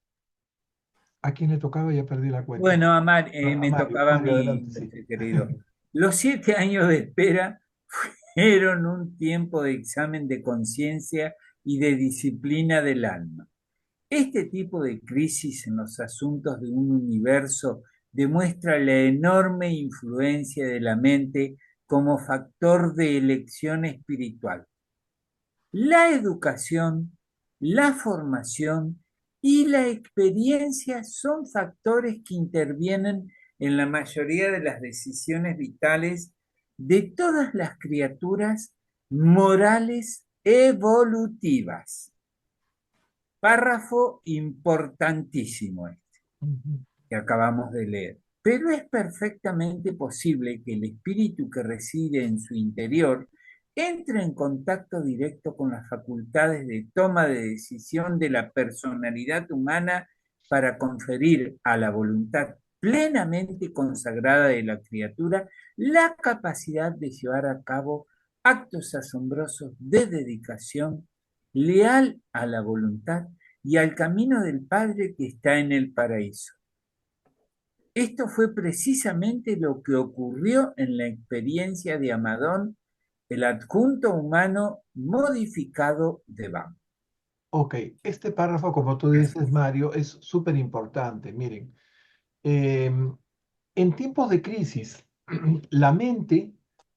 ¿A quién le tocaba? Ya perdí la cuenta. Bueno, A me Mario, tocaba a Mario, mí, adelante, sí. querido. Los 7 años de espera fueron un tiempo de examen de conciencia y de disciplina del alma. Este tipo de crisis en los asuntos de un universo demuestra la enorme influencia de la mente como factor de elección espiritual. La educación, la formación y la experiencia son factores que intervienen en la mayoría de las decisiones vitales de todas las criaturas morales evolutivas. Párrafo importantísimo que acabamos de leer. Pero es perfectamente posible que el espíritu que reside en su interior entre en contacto directo con las facultades de toma de decisión de la personalidad humana para conferir a la voluntad plenamente consagrada de la criatura la capacidad de llevar a cabo actos asombrosos de dedicación leal a la voluntad y al camino del Padre que está en el paraíso. Esto fue precisamente lo que ocurrió en la experiencia de Amadón, el adjunto humano modificado de Bam. Ok, este párrafo, como tú dices, Mario, es súper importante. Miren, em, en tiempos de crisis, la mente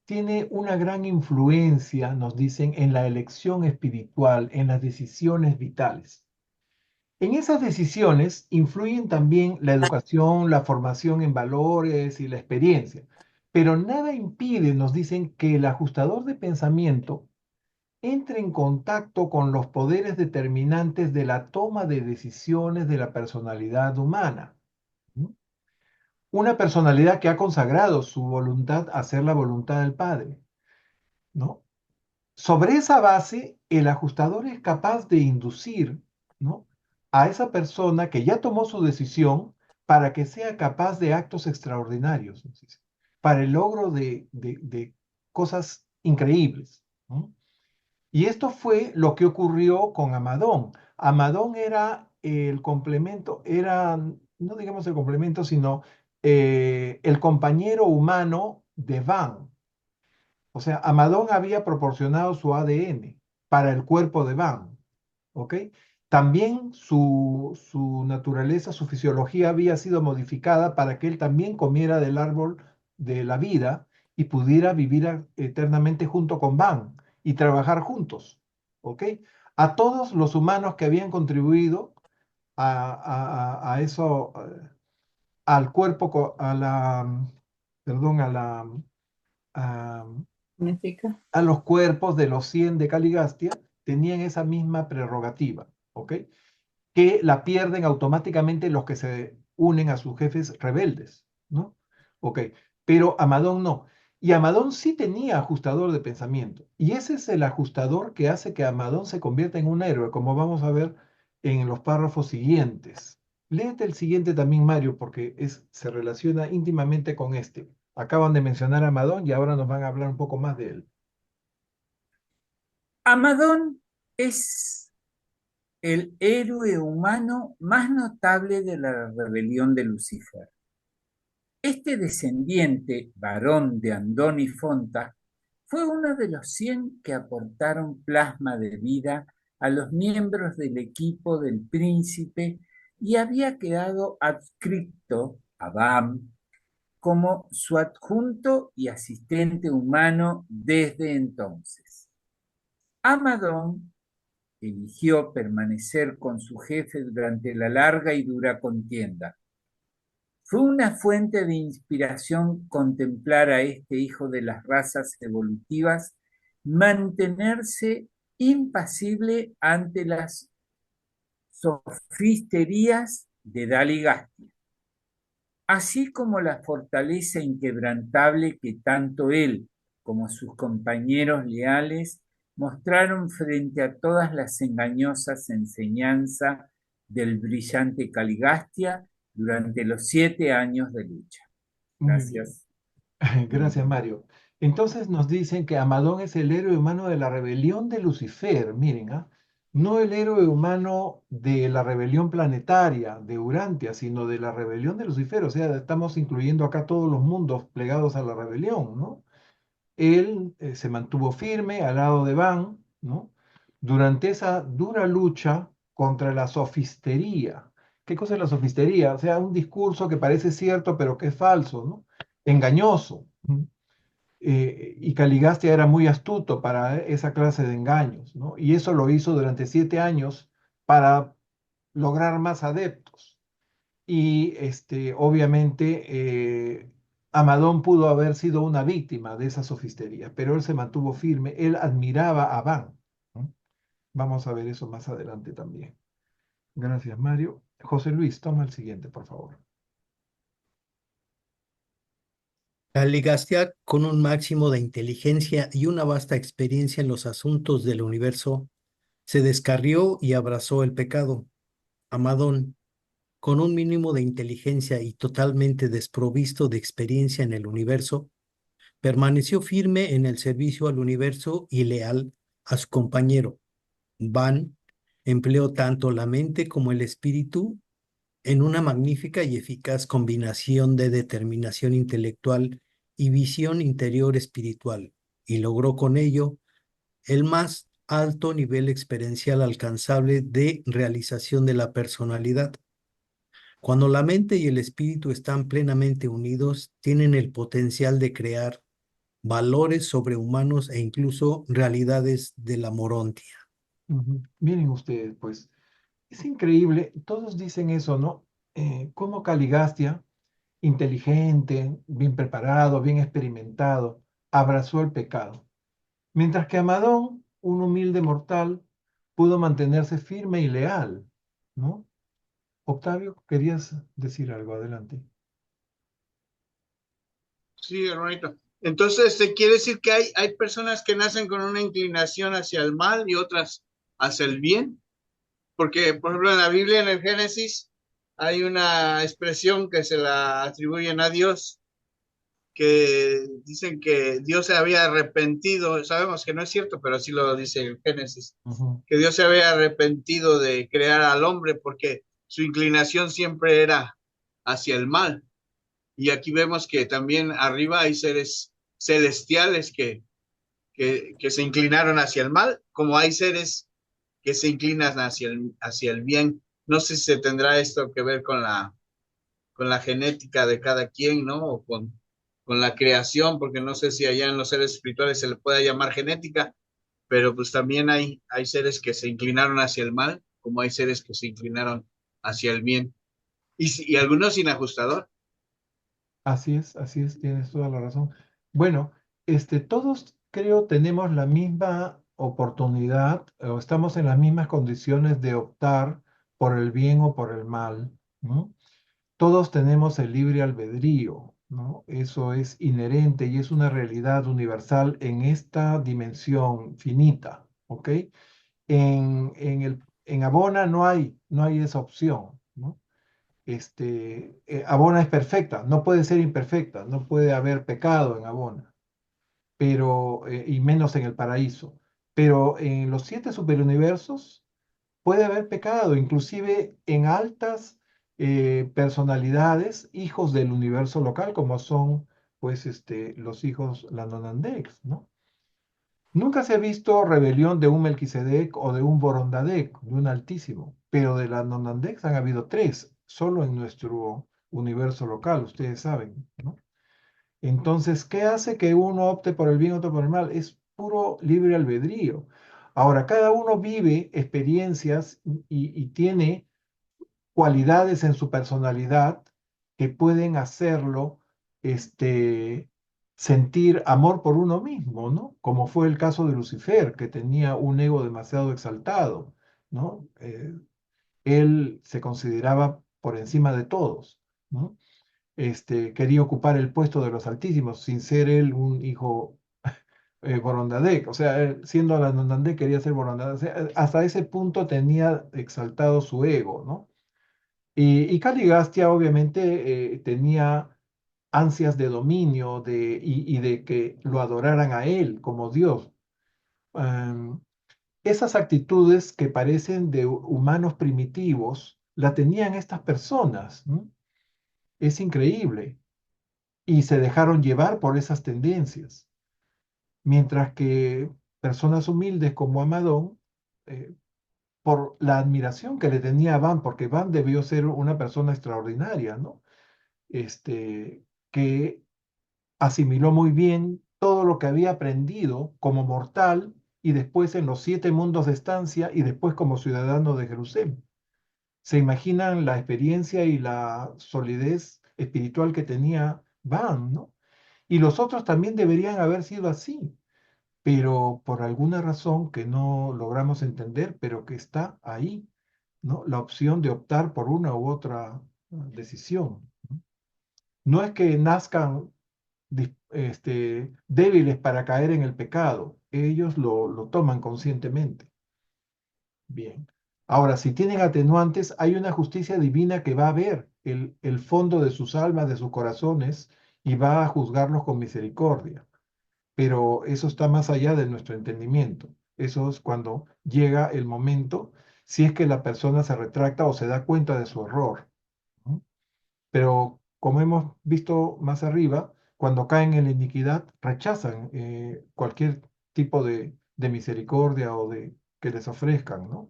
tiene una gran influencia, nos dicen, en la elección espiritual, en las decisiones vitales. En esas decisiones influyen también la educación, la formación en valores y la experiencia, pero nada impide, nos dicen, que el ajustador de pensamiento entre en contacto con los poderes determinantes de la toma de decisiones de la personalidad humana. ¿No? Una personalidad que ha consagrado su voluntad a hacer la voluntad del Padre, ¿no? Sobre esa base, el ajustador es capaz de inducir, ¿no?, a esa persona que ya tomó su decisión para que sea capaz de actos extraordinarios, ¿no?, para el logro de cosas increíbles, ¿no? Y esto fue lo que ocurrió con Amadón. Amadón era el complemento, era, no digamos el complemento, sino el compañero humano de Van. O sea, Amadón había proporcionado su ADN para el cuerpo de Van, ¿ok? También su naturaleza, su fisiología había sido modificada para que él también comiera del árbol de la vida y pudiera vivir eternamente junto con Van y trabajar juntos, ¿ok? A todos los humanos que habían contribuido a eso, al cuerpo, perdón, a, ¿Significa? a los cuerpos de los 100 de Caligastia, tenían esa misma prerrogativa, ¿ok? Que la pierden automáticamente los que se unen a sus jefes rebeldes, ¿no? Ok, pero Amadón no. Y Amadón sí tenía ajustador de pensamiento. Y ese es el ajustador que hace que Amadón se convierta en un héroe, como vamos a ver en los párrafos siguientes. Léete el siguiente también, Mario, porque se relaciona íntimamente con este. Acaban de mencionar a Amadón y ahora nos van a hablar un poco más de él. Amadón es el héroe humano más notable de la rebelión de Lucifer. Este descendiente, varón de Andón y Fonta, fue uno de los 100 que aportaron plasma de vida a los miembros del equipo del príncipe y había quedado adscrito a Bam como su adjunto y asistente humano desde entonces. Amadón eligió permanecer con su jefe durante la larga y dura contienda. Fue una fuente de inspiración contemplar a este hijo de las razas evolutivas mantenerse impasible ante las sofisterías de Daligastia, así como la fortaleza inquebrantable que tanto él como sus compañeros leales mostraron frente a todas las engañosas enseñanzas del brillante Caligastia durante los 7 años de lucha. Muy bien. Gracias. Gracias, Mario. Entonces nos dicen que Amadón es el héroe humano de la rebelión de Lucifer, miren, ¿ah? No el héroe humano de la rebelión planetaria de Urantia, sino de la rebelión de Lucifer. O sea, estamos incluyendo acá todos los mundos plegados a la rebelión, ¿no? Él se mantuvo firme al lado de Van, ¿no? Durante esa dura lucha contra la sofistería. ¿Qué cosa es la sofistería? O sea, un discurso que parece cierto, pero que es falso, ¿no? Engañoso. ¿No? Y Caligastia era muy astuto para esa clase de engaños, ¿no? Y eso lo hizo durante 7 años para lograr más adeptos. Y obviamente Amadón pudo haber sido una víctima de esa sofistería, pero él se mantuvo firme, él admiraba a Van, ¿no? Vamos a ver eso más adelante también. Gracias, Mario. José Luis, toma el siguiente, por favor. Caligastia, con un máximo de inteligencia y una vasta experiencia en los asuntos del universo, se descarrió y abrazó el pecado. Amadón, con un mínimo de inteligencia y totalmente desprovisto de experiencia en el universo, permaneció firme en el servicio al universo y leal a su compañero. Van empleó tanto la mente como el espíritu en una magnífica y eficaz combinación de determinación intelectual y visión interior espiritual, y logró con ello el más alto nivel experiencial alcanzable de realización de la personalidad. Cuando la mente y el espíritu están plenamente unidos, tienen el potencial de crear valores sobrehumanos e incluso realidades de la morontia. Miren ustedes, pues, es increíble, todos dicen eso, ¿no? Cómo Caligastia, inteligente, bien preparado, bien experimentado, abrazó el pecado. Mientras que Amadón, un humilde mortal, pudo mantenerse firme y leal, ¿no? Octavio, querías decir algo, adelante. Sí, hermanito. Entonces, ¿se quiere decir que hay personas que nacen con una inclinación hacia el mal y otras hacia el bien? Porque, por ejemplo, en la Biblia, en el Génesis, hay una expresión que se la atribuyen a Dios, que dicen que Dios se había arrepentido. Sabemos que no es cierto, pero así lo dice el Génesis, que Dios se había arrepentido de crear al hombre porque su inclinación siempre era hacia el mal. Y aquí vemos que también arriba hay seres celestiales que se inclinaron hacia el mal, como hay seres que se inclinan hacia el bien. No sé si se tendrá esto que ver con la genética de cada quien, ¿no? O con la creación, porque no sé si allá en los seres espirituales se le pueda llamar genética, pero pues también hay seres que se inclinaron hacia el mal, como hay seres que se inclinaron hacia el bien. Y algunos sin ajustador. Así es, tienes toda la razón. Bueno, todos creo tenemos la misma oportunidad o estamos en las mismas condiciones de optar por el bien o por el mal, ¿no? Todos tenemos el libre albedrío, ¿no? Eso es inherente y es una realidad universal en esta dimensión finita, ¿ok? En Abona no hay esa opción, ¿no? Abona es perfecta, no puede ser imperfecta, no puede haber pecado en Abona, pero, y menos en el paraíso. Pero en los 7 superuniversos puede haber pecado, inclusive en altas personalidades, hijos del universo local, como son, pues, los hijos Lanonandex, ¿no? Nunca se ha visto rebelión de un Melquisedec o de un Borondadec, de un Altísimo, pero de la Nonandex han habido 3, solo en nuestro universo local, ustedes saben, ¿no? Entonces, ¿qué hace que uno opte por el bien, otro por el mal? Es puro libre albedrío. Ahora, cada uno vive experiencias y tiene cualidades en su personalidad que pueden hacerlo sentir amor por uno mismo, ¿no? Como fue el caso de Lucifer, que tenía un ego demasiado exaltado, ¿no? Él se consideraba por encima de todos, ¿no? Quería ocupar el puesto de los altísimos sin ser él un hijo Borondadec, o sea, él, siendo Alanondandec quería ser Borondadec, o sea, hasta ese punto tenía exaltado su ego, ¿no? Y Caligastia obviamente tenía ansias de dominio y de que lo adoraran a él como Dios. Em, Esas actitudes que parecen de humanos primitivos, la tenían estas personas, ¿no? Es increíble. Y se dejaron llevar por esas tendencias. Mientras que personas humildes como Amadón, eh, por la admiración que le tenía a Van, porque Van debió ser una persona extraordinaria, ¿no? Que asimiló muy bien todo lo que había aprendido como mortal y después en los 7 mundos de estancia y después como ciudadano de Jerusalén. ¿Se imaginan la experiencia y la solidez espiritual que tenía Van, ¿no? Y los otros también deberían haber sido así, pero por alguna razón que no logramos entender, pero que está ahí, ¿no? La opción de optar por una u otra decisión. No es que nazcan débiles para caer en el pecado, ellos lo toman conscientemente. Bien. Ahora, si tienen atenuantes, hay una justicia divina que va a ver el fondo de sus almas, de sus corazones, y va a juzgarlos con misericordia. Pero eso está más allá de nuestro entendimiento. Eso es cuando llega el momento, si es que la persona se retracta o se da cuenta de su error, ¿no? Pero como hemos visto más arriba, cuando caen en la iniquidad, rechazan cualquier tipo de misericordia o de que les ofrezcan, ¿no?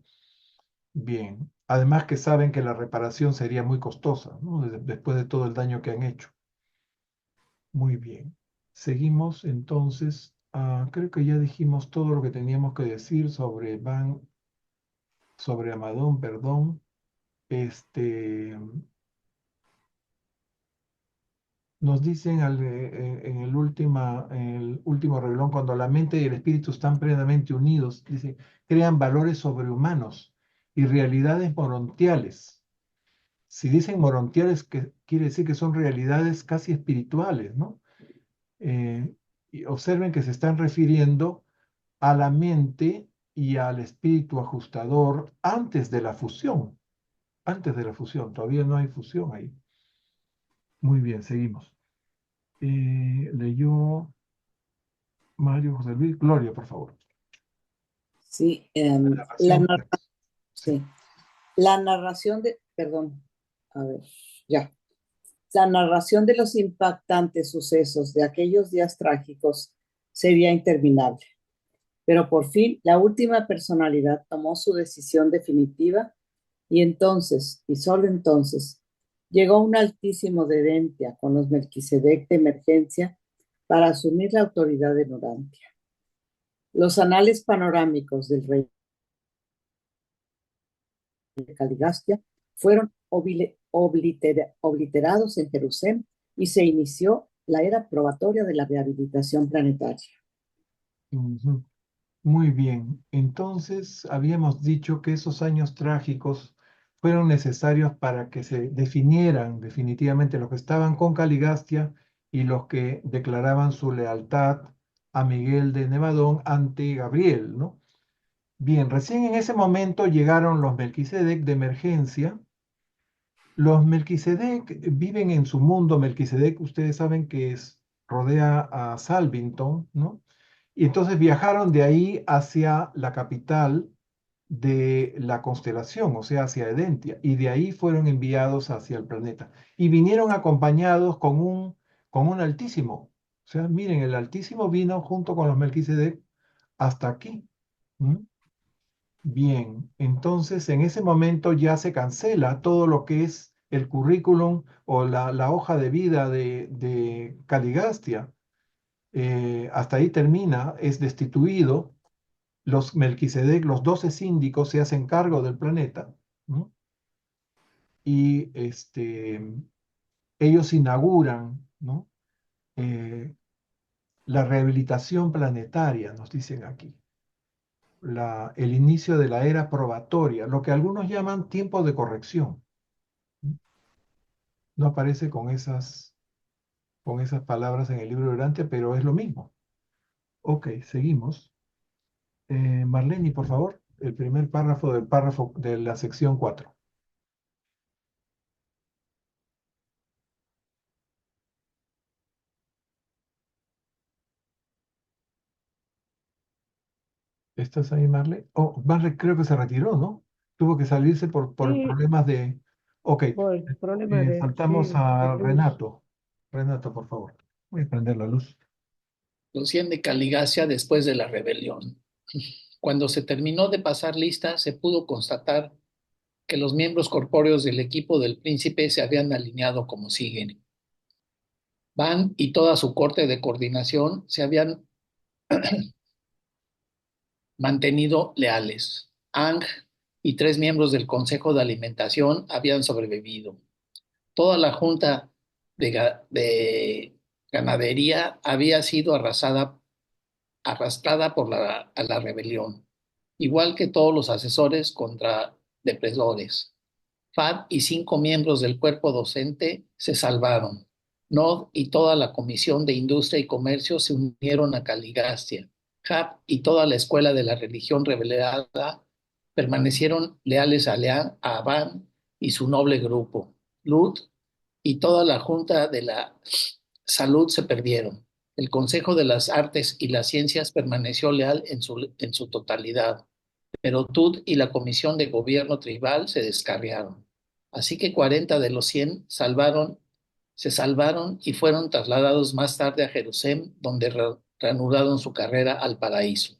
Bien. Además que saben que la reparación sería muy costosa, ¿no? Después de todo el daño que han hecho. Muy bien. Seguimos entonces. Creo que ya dijimos todo lo que teníamos que decir sobre sobre Amadón, perdón. Nos dicen en el último reglón, cuando la mente y el espíritu están plenamente unidos, dice, crean valores sobrehumanos y realidades morontiales. Si dicen morontiales, que quiere decir que son realidades casi espirituales, ¿no? Y observen que se están refiriendo a la mente y al espíritu ajustador antes de la fusión. Antes de la fusión, todavía no hay fusión ahí. Muy bien, seguimos. Leyó Mario José Luis. Gloria, por favor. Sí, Sí. sí. La narración de, perdón, a ver, ya. La narración de los impactantes sucesos de aquellos días trágicos sería interminable. Pero por fin la última personalidad tomó su decisión definitiva y entonces, y solo entonces, llegó un altísimo de Edentia con los Melquisedec de emergencia para asumir la autoridad en Urantia. Los anales panorámicos del rey de Caligastia fueron obliterados en Jerusalén y se inició la era probatoria de la rehabilitación planetaria. Ujú. Muy bien. Entonces, habíamos dicho que esos años trágicos fueron necesarios para que se definieran definitivamente los que estaban con Caligastia y los que declaraban su lealtad a Miguel de Nevadón ante Gabriel, ¿no? Bien, recién en ese momento llegaron los Melquisedec de emergencia. Los Melquisedec viven en su mundo. Melquisedec, ustedes saben que rodea a Salvington, ¿no? Y entonces viajaron de ahí hacia la capital de la constelación, o sea, hacia Edentia, y de ahí fueron enviados hacia el planeta. Y vinieron acompañados con un Altísimo. O sea, miren, el Altísimo vino junto con los Melquisedec hasta aquí. ¿Mm? Bien, entonces en ese momento ya se cancela todo lo que es el currículum o la hoja de vida de Caligastia. Hasta ahí termina, es destituido. Los Melquisedec, los 12 síndicos, se hacen cargo del planeta, ¿no? Y ellos inauguran, ¿no? La rehabilitación planetaria, nos dicen aquí. El inicio de la era probatoria, lo que algunos llaman tiempo de corrección. No aparece con esas palabras en el libro de Durante, pero es lo mismo. Ok, seguimos. Marlene, por favor, el primer párrafo de la sección 4. ¿Estás ahí, Marle? Oh, Marle creo que se retiró, ¿no? Tuvo que salirse por Sí, problemas de... Ok, por problemas saltamos de a luz. Renato. Renato, por favor. Voy a prender la luz. Los 100 de Caligacia después de la rebelión. Cuando se terminó de pasar lista, se pudo constatar que los miembros corpóreos del equipo del príncipe se habían alineado como siguen. Van y toda su corte de coordinación se habían mantenido leales. Ang y 3 miembros del Consejo de Alimentación habían sobrevivido. Toda la junta de ganadería había sido arrastrada a la rebelión, igual que todos los asesores contra depredadores. FAD y 5 miembros del cuerpo docente se salvaron. NOD y toda la Comisión de Industria y Comercio se unieron a Caligastia. HAP y toda la Escuela de la Religión Revelada permanecieron leales a Aban y su noble grupo. Lut y toda la Junta de la Salud se perdieron. El Consejo de las Artes y las Ciencias permaneció leal en su totalidad, pero Tut y la Comisión de Gobierno Tribal se descarriaron. Así que 40 de los 100 se salvaron y fueron trasladados más tarde a Jerusalén, donde reanudaron su carrera al paraíso.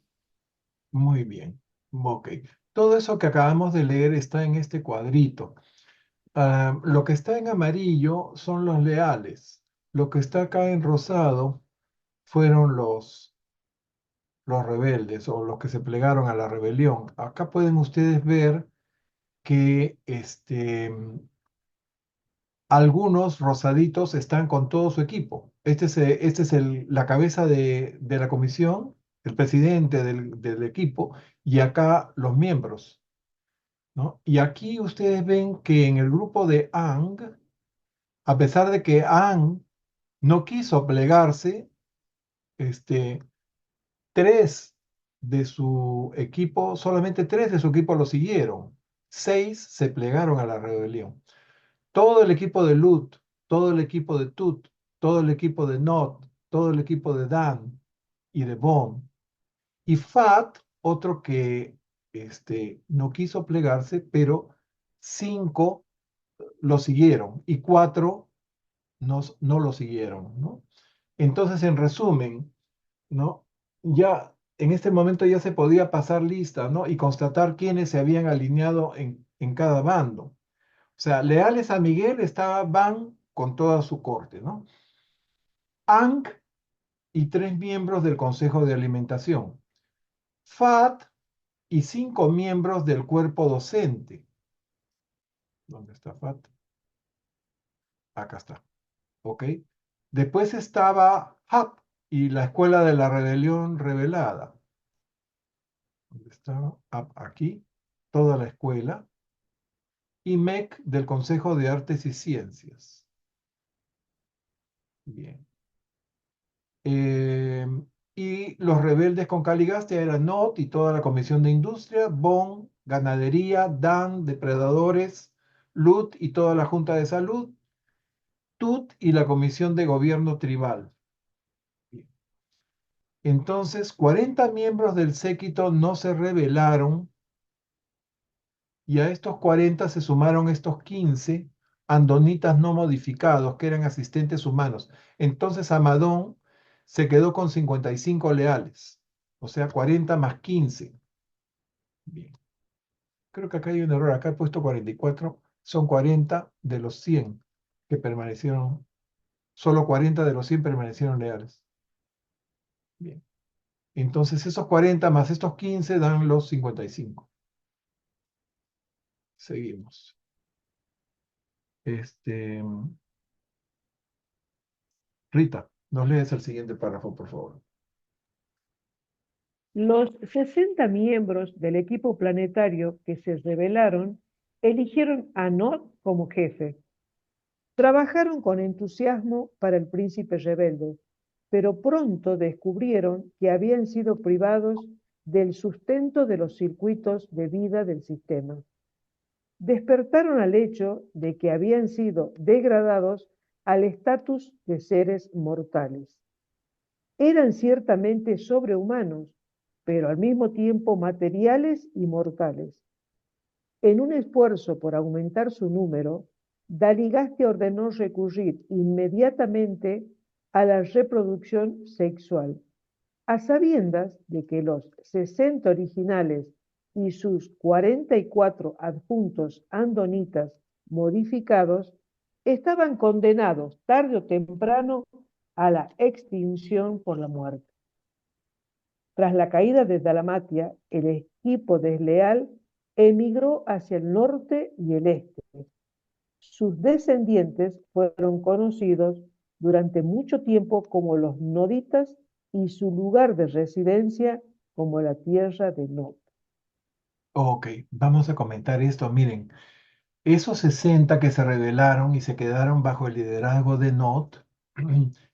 Muy bien. Ok. Todo eso que acabamos de leer está en este cuadrito. Lo que está en amarillo son los leales. Lo que está acá en rosado fueron los rebeldes o los que se plegaron a la rebelión. Acá pueden ustedes ver que algunos rosaditos están con todo su equipo. Este es la cabeza de la comisión, el presidente del equipo, y acá los miembros, ¿no? Y aquí ustedes ven que en el grupo de Ang, a pesar de que Ang no quiso plegarse, este, tres de su equipo, solamente 3 de su equipo lo siguieron. 6 se plegaron a la rebelión. Todo el equipo de Lut, todo el equipo de Tut, todo el equipo de Not, todo el equipo de Dan y de Bon. Y Fat, otro que no quiso plegarse, pero 5 lo siguieron y 4 no lo siguieron, ¿no? Entonces, en resumen, ¿no? Ya en este momento ya se podía pasar lista, ¿no? Y constatar quiénes se habían alineado en cada bando. O sea, leales a Miguel estaba Van con toda su corte, ¿no? Ankh y 3 miembros del Consejo de Alimentación. Fat y 5 miembros del cuerpo docente. ¿Dónde está Fat? Acá está. ¿Ok? Después estaba Hap y la Escuela de la Rebelión Rebelada. ¿Dónde está? Hap aquí. Toda la escuela. Y MEC del Consejo de Artes y Ciencias. Bien. Eh, y los rebeldes con Caligastia eran NOT y toda la Comisión de Industria, BON, Ganadería, DAN, Depredadores, LUT y toda la Junta de Salud, TUT y la Comisión de Gobierno Tribal. Bien. Entonces, 40 miembros del séquito no se rebelaron y a estos 40 se sumaron estos 15 andonitas no modificados, que eran asistentes humanos. Entonces Amadón se quedó con 55 leales, o sea, 40 más 15. Bien. Creo que acá hay un error, acá he puesto 44, son 40 de los 100 que permanecieron, solo 40 de los 100 permanecieron leales. Bien. Entonces esos 40 más estos 15 dan los 55. Seguimos. Rita, nos lees el siguiente párrafo, por favor. Los 60 miembros del equipo planetario que se rebelaron eligieron a Nod como jefe. Trabajaron con entusiasmo para el príncipe rebelde, pero pronto descubrieron que habían sido privados del sustento de los circuitos de vida del sistema. Despertaron al hecho de que habían sido degradados al estatus de seres mortales. Eran ciertamente sobrehumanos, pero al mismo tiempo materiales y mortales. En un esfuerzo por aumentar su número, Daligastia ordenó recurrir inmediatamente a la reproducción sexual, a sabiendas de que los 60 originales y sus 44 adjuntos andonitas modificados estaban condenados tarde o temprano a la extinción por la muerte. Tras la caída de Dalmatia, el equipo desleal emigró hacia el norte y el este. Sus descendientes fueron conocidos durante mucho tiempo como los noditas y su lugar de residencia como la tierra de Nod. Ok, vamos a comentar esto. Miren, esos 60 que se rebelaron y se quedaron bajo el liderazgo de Nod,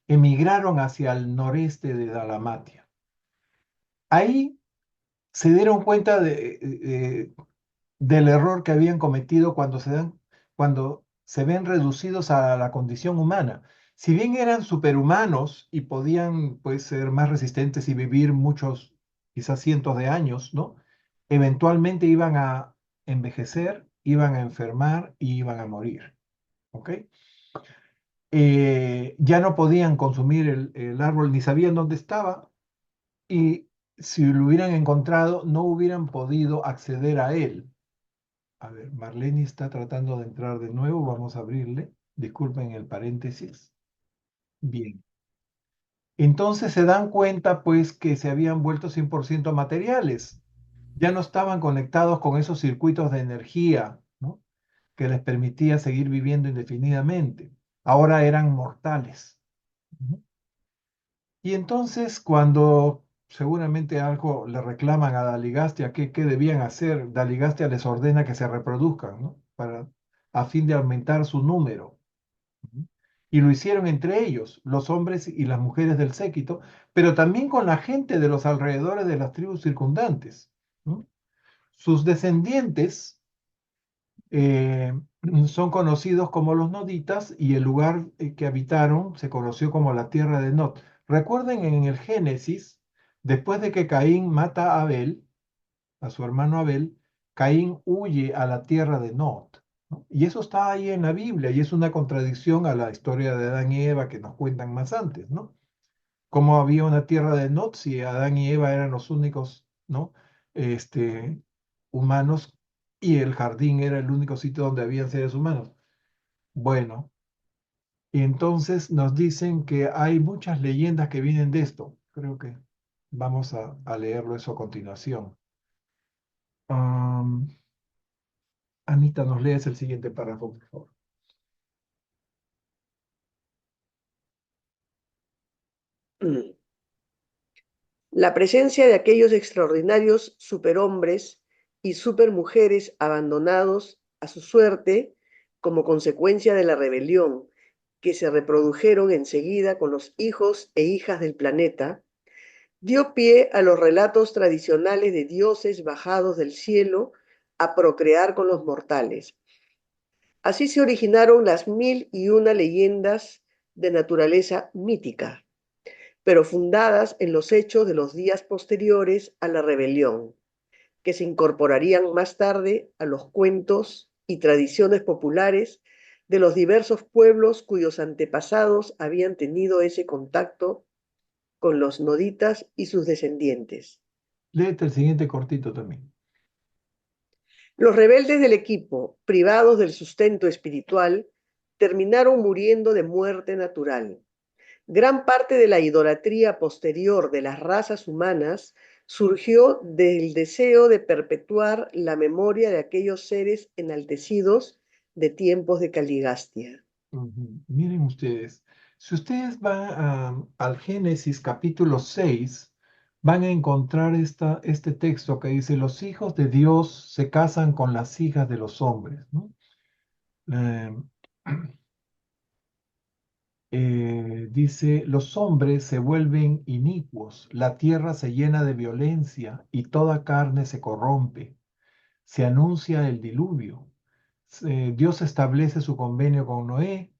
emigraron hacia el noreste de Dalmatia. Ahí se dieron cuenta del error que habían cometido cuando se ven reducidos a la condición humana. Si bien eran superhumanos y podían pues, ser más resistentes y vivir muchos, quizás cientos de años, ¿no? Eventualmente iban a envejecer, iban a enfermar y iban a morir. ¿Ok? Ya no podían consumir el árbol ni sabían dónde estaba y si lo hubieran encontrado no hubieran podido acceder a él. A ver, Marlene está tratando de entrar de nuevo. Vamos a abrirle. Disculpen el paréntesis. Bien. Entonces se dan cuenta, pues, que se habían vuelto 100% materiales. Ya no estaban conectados con esos circuitos de energía, ¿no? Que les permitía seguir viviendo indefinidamente. Ahora eran mortales. Ujú. Y entonces, cuando seguramente algo le reclaman a Daligastia, ¿qué debían hacer? Daligastia les ordena que se reproduzcan, ¿no? A fin de aumentar su número. Ujú. Y lo hicieron entre ellos, los hombres y las mujeres del séquito, pero también con la gente de los alrededores de las tribus circundantes, ¿no? Sus descendientes eh, son conocidos como los noditas y el lugar que habitaron se conoció como la tierra de Nod. Recuerden en el Génesis, después de que Caín mata a Abel, a su hermano Abel, Caín huye a la tierra de Nod. ¿no? Y eso está ahí en la Biblia y es una contradicción a la historia de Adán y Eva que nos cuentan más antes, ¿no? Cómo había una tierra de Nod si Adán y Eva eran los únicos, ¿no? Este, humanos y el jardín era el único sitio donde habían seres humanos. Bueno, y entonces nos dicen que hay muchas leyendas que vienen de esto. Creo que vamos a leerlo eso a continuación. Am, Anita, nos lees el siguiente párrafo, por favor. La presencia de aquellos extraordinarios superhombres y supermujeres abandonados a su suerte como consecuencia de la rebelión, que se reprodujeron enseguida con los hijos e hijas del planeta, dio pie a los relatos tradicionales de dioses bajados del cielo a procrear con los mortales. Así se originaron las 1001 leyendas de naturaleza mítica, pero fundadas en los hechos de los días posteriores a la rebelión, que se incorporarían más tarde a los cuentos y tradiciones populares de los diversos pueblos cuyos antepasados habían tenido ese contacto con los noditas y sus descendientes. Léete el siguiente cortito también. Los rebeldes del equipo, privados del sustento espiritual, terminaron muriendo de muerte natural. Gran parte de la idolatría posterior de las razas humanas surgió del deseo de perpetuar la memoria de aquellos seres enaltecidos de tiempos de Caligastia. Miren ustedes, si ustedes van al Génesis capítulo 6, van a encontrar este texto que dice, los hijos de Dios se casan con las hijas de los hombres, ¿no? Eh, dice, los hombres se vuelven inicuos, la tierra se llena de violencia y toda carne se corrompe. Se anuncia el diluvio. Dios establece su convenio con Noé.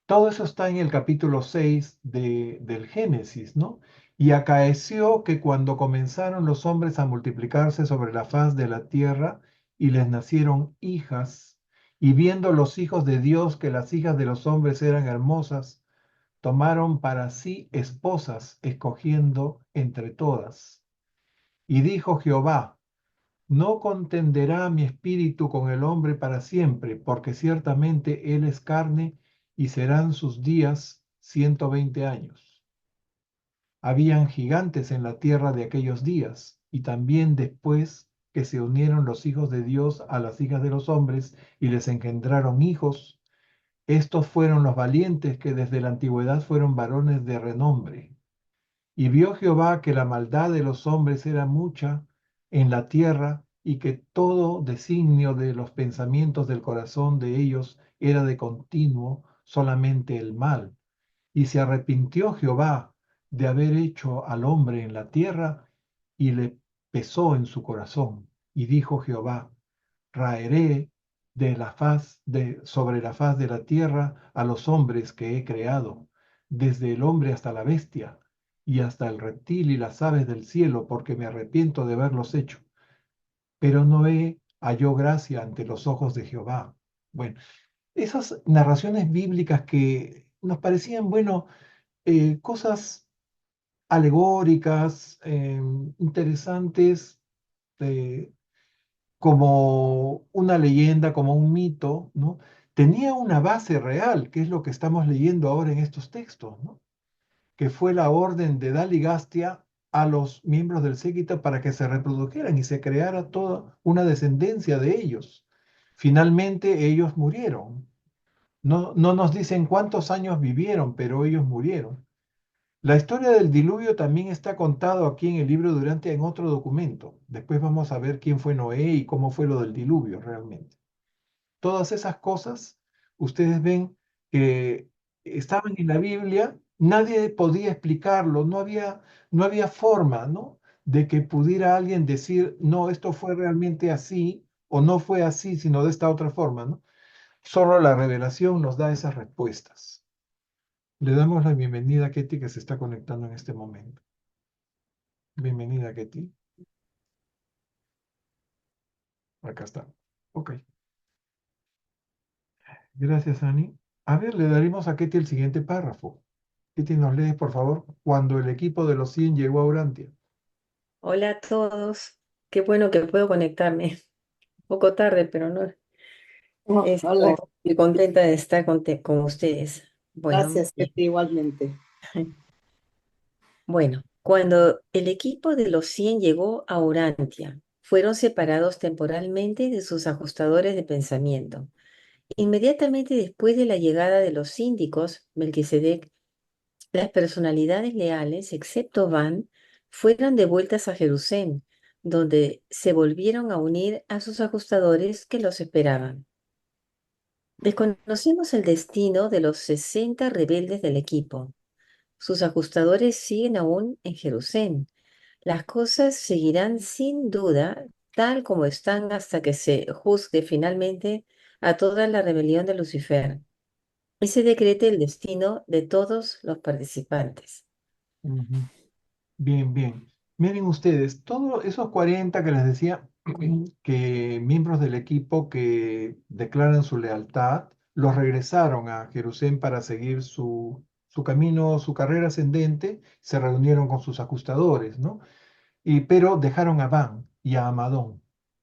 Todo eso está en el capítulo 6 del Génesis, ¿no? Y acaeció que cuando comenzaron los hombres a multiplicarse sobre la faz de la tierra y les nacieron hijas, y viendo los hijos de Dios que las hijas de los hombres eran hermosas, tomaron para sí esposas, escogiendo entre todas. Y dijo Jehová, no contenderá mi espíritu con el hombre para siempre, porque ciertamente él es carne y serán sus días 120 años. Habían gigantes en la tierra de aquellos días, y también después que se unieron los hijos de Dios a las hijas de los hombres y les engendraron hijos, estos fueron los valientes que desde la antigüedad fueron varones de renombre. Y vio Jehová que la maldad de los hombres era mucha en la tierra y que todo designio de los pensamientos del corazón de ellos era de continuo solamente el mal. Y se arrepintió Jehová de haber hecho al hombre en la tierra y le pesó en su corazón. Y dijo Jehová, raeré sobre la faz de la tierra a los hombres que he creado, desde el hombre hasta la bestia, y hasta el reptil y las aves del cielo, porque me arrepiento de haberlos hecho. Pero Noé halló gracia ante los ojos de Jehová. Bueno, esas narraciones bíblicas que nos parecían, bueno, cosas alegóricas, interesantes, eh, como una leyenda, como un mito, ¿no? Tenía una base real, que es lo que estamos leyendo ahora en estos textos, ¿no? Que fue la orden de Daligastia a los miembros del séquito para que se reprodujeran y se creara toda una descendencia de ellos. Finalmente ellos murieron. No nos dicen cuántos años vivieron, pero ellos murieron. La historia del diluvio también está contado aquí en el libro de Durante en otro documento. Después vamos a ver quién fue Noé y cómo fue lo del diluvio realmente. Todas esas cosas, ustedes ven que estaban en la Biblia, nadie podía explicarlo, no había forma, ¿no? De que pudiera alguien decir, no, esto fue realmente así o no fue así, sino de esta otra forma, ¿no? Solo la revelación nos da esas respuestas. Le damos la bienvenida a Ketty que se está conectando en este momento. Bienvenida, Ketty. Acá está. Ok. Gracias, Ani. A ver, le daremos a Ketty el siguiente párrafo. Ketty, nos lees, por favor, cuando el equipo de los 100 llegó a Urantia. Hola a todos. Qué bueno que puedo conectarme. Un poco tarde, pero no. Hola, Estoy contenta de estar con ustedes. Bueno, gracias, Ketty, igualmente. bueno, cuando el equipo de los 100 llegó a Urantia, fueron separados temporalmente de sus ajustadores de pensamiento. Inmediatamente después de la llegada de los síndicos, Melquisedec, las personalidades leales, excepto Van, fueron devueltas a Jerusalén, donde se volvieron a unir a sus ajustadores que los esperaban. Desconocemos el destino de los 60 rebeldes del equipo. Sus ajustadores siguen aún en Jerusalén. Las cosas seguirán sin duda tal como están hasta que se juzgue finalmente a toda la rebelión de Lucifer y se decrete el destino de todos los participantes. Ujú. Bien, bien. Miren ustedes, todos esos 40 que les decía, que miembros del equipo que declaran su lealtad, los regresaron a Jerusalén para seguir su camino, su carrera ascendente, se reunieron con sus ajustadores, ¿no? Pero dejaron a Van y a Amadón,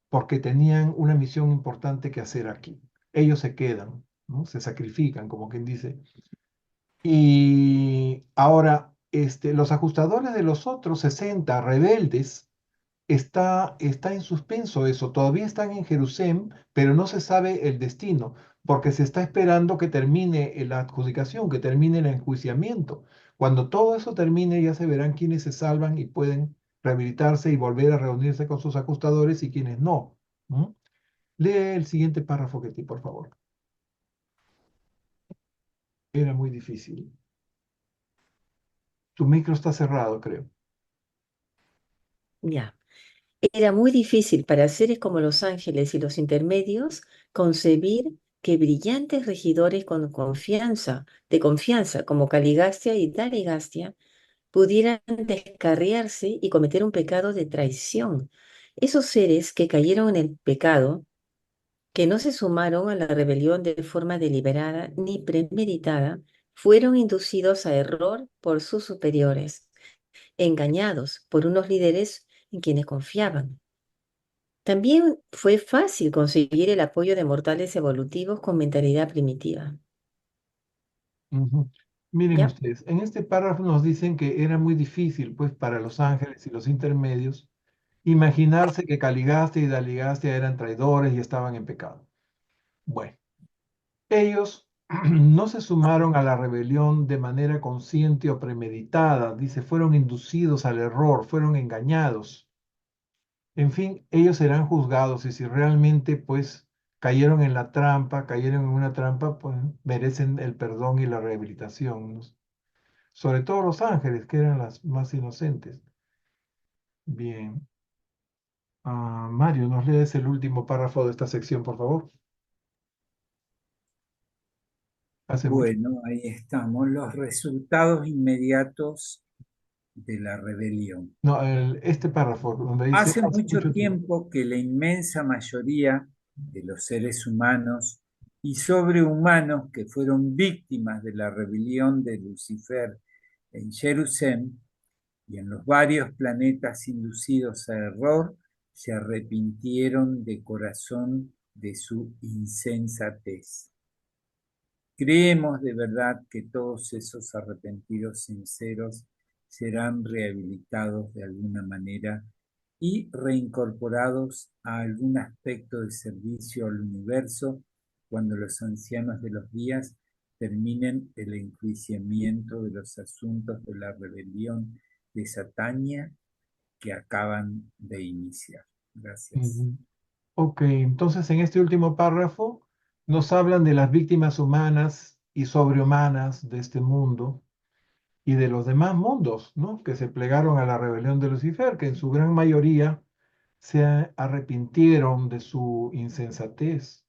porque tenían una misión importante que hacer aquí. Ellos se quedan, ¿no? Se sacrifican, como quien dice. Y ahora, los ajustadores de los otros 60 rebeldes está en suspenso eso. Todavía están en Jerusalén, pero no se sabe el destino, porque se está esperando que termine la adjudicación, que termine el enjuiciamiento. Cuando todo eso termine, ya se verán quiénes se salvan y pueden rehabilitarse y volver a reunirse con sus ajustadores y quiénes no. ¿Mm? Lee el siguiente párrafo, Ketty, por favor. Era muy difícil. Tu micro está cerrado, creo. Ya. Era muy difícil para seres como los ángeles y los intermedios concebir que brillantes regidores de confianza como Caligastia y Daligastia pudieran descarriarse y cometer un pecado de traición. Esos seres que cayeron en el pecado, que no se sumaron a la rebelión de forma deliberada ni premeditada, fueron inducidos a error por sus superiores, engañados por unos líderes en quienes confiaban. También fue fácil conseguir el apoyo de mortales evolutivos con mentalidad primitiva. Ujú. Miren ¿Ya? ustedes, en este párrafo nos dicen que era muy difícil, pues, para los ángeles y los intermedios, imaginarse que Caligastia y Daligastia eran traidores y estaban en pecado. Bueno, ellos no se sumaron a la rebelión de manera consciente o premeditada, dice, fueron inducidos al error, fueron engañados. En fin, ellos serán juzgados y si realmente, pues, cayeron en la trampa, cayeron en una trampa, pues, merecen el perdón y la rehabilitación, ¿no? Sobre todo los ángeles, que eran las más inocentes. Bien. Mario, ¿nos lees el último párrafo de esta sección, por favor? Hace mucho. Bueno, ahí estamos, los resultados inmediatos de la rebelión. No, este párrafo, donde dice Hace hace mucho mucho tiempo. tiempo que la inmensa mayoría de los seres humanos y sobrehumanos que fueron víctimas de la rebelión de Lucifer en Jerusalén y en los varios planetas inducidos a error, se arrepintieron de corazón de su insensatez. Creemos de verdad que todos esos arrepentidos sinceros serán rehabilitados de alguna manera y reincorporados a algún aspecto de servicio al universo cuando los ancianos de los días terminen el enjuiciamiento de los asuntos de la rebelión de Satania que acaban de iniciar. Gracias. Ujú. Ok, entonces en este último párrafo nos hablan de las víctimas humanas y sobrehumanas de este mundo y de los demás mundos, ¿no? Que se plegaron a la rebelión de Lucifer, que en su gran mayoría se arrepintieron de su insensatez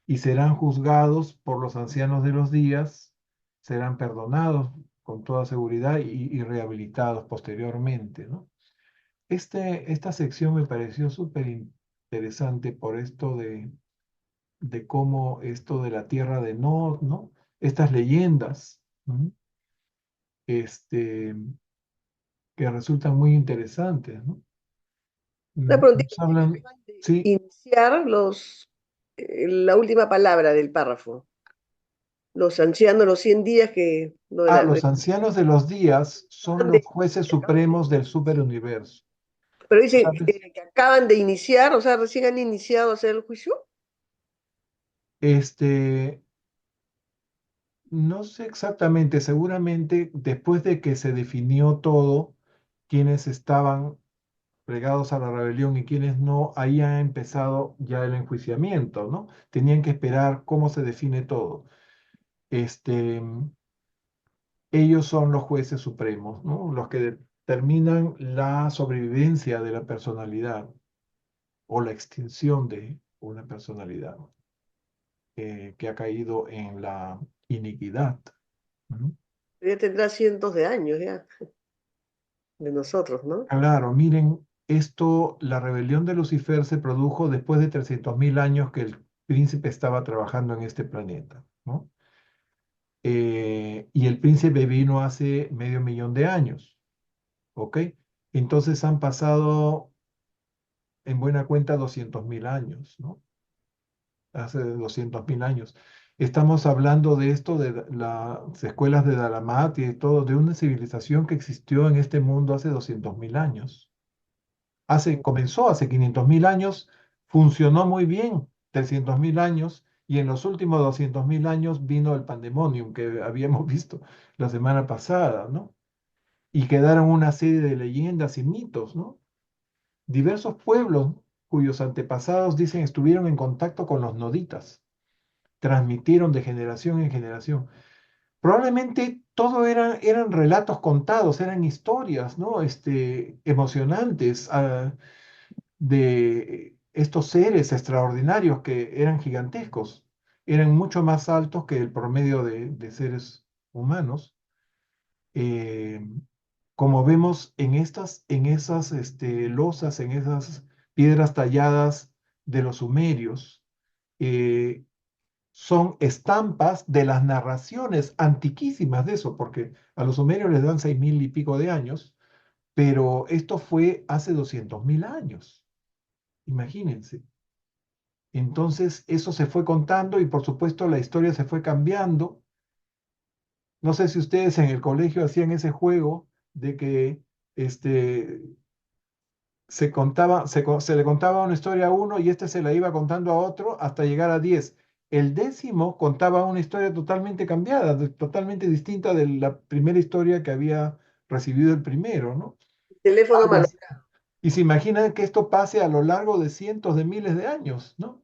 y serán juzgados por los ancianos de los días, serán perdonados con toda seguridad y rehabilitados posteriormente, ¿no? Esta sección me pareció súper interesante por esto de cómo esto de la tierra de Nod, ¿no? Estas leyendas, ¿no? Este, que resultan muy interesantes, ¿no? Una preguntita, Nos hablan, acaban de sí, iniciar la última palabra del párrafo. Los ancianos, los 100 días que... No, los ancianos de los días son acaban los de- jueces que acaban de supremos del iniciar. superuniverso, Pero dice ¿sabes? que acaban de iniciar, o sea, recién han iniciado a hacer el juicio. Este, no sé exactamente, seguramente después de que se definió todo, quienes estaban plegados a la rebelión y quienes no, ahí ha empezado ya el enjuiciamiento, ¿no? Tenían que esperar cómo se define todo. Este, ellos son los jueces supremos, ¿no? Los que determinan la sobrevivencia de la personalidad o la extinción de una personalidad que ha caído en la iniquidad. ¿No? Ya tendrá cientos de años ya, de nosotros, ¿no? Claro, miren, esto, la rebelión de Lucifer se produjo después de 300.000 años que el príncipe estaba trabajando en este planeta, ¿no? Y el príncipe vino hace medio millón de años, ¿ok? Entonces han pasado en buena cuenta 200.000 años, ¿no? Hace 200.000 años. Estamos hablando de esto, de las escuelas de Dalamat y de todo, de una civilización que existió en este mundo hace 200.000 años. Comenzó hace 500.000 años, funcionó muy bien 300.000 años, y en los últimos 200.000 años vino el pandemonium que habíamos visto la semana pasada, ¿no? Y quedaron una serie de leyendas y mitos, ¿no? Diversos pueblos cuyos antepasados dicen estuvieron en contacto con los noditas, transmitieron de generación en generación. Probablemente todo eran relatos contados, eran historias, ¿no? Emocionantes, de estos seres extraordinarios que eran gigantescos, eran mucho más altos que el promedio de seres humanos. Eh, Como vemos en esas losas, en esas piedras talladas de los sumerios, eh, son estampas de las narraciones antiquísimas de eso, porque a los sumerios les dan 6.000 y pico de años, pero esto fue hace 200.000 años, imagínense. Entonces eso se fue contando y por supuesto la historia se fue cambiando. No sé si ustedes en el colegio hacían ese juego de que este, se le contaba una historia a uno y este se la iba contando a otro hasta llegar a 10. El décimo contaba una historia totalmente cambiada, totalmente distinta de la primera historia que había recibido el primero, ¿no? Teléfono Algo malo. así. Y se imaginan que esto pase a lo largo de cientos de miles de años, ¿no?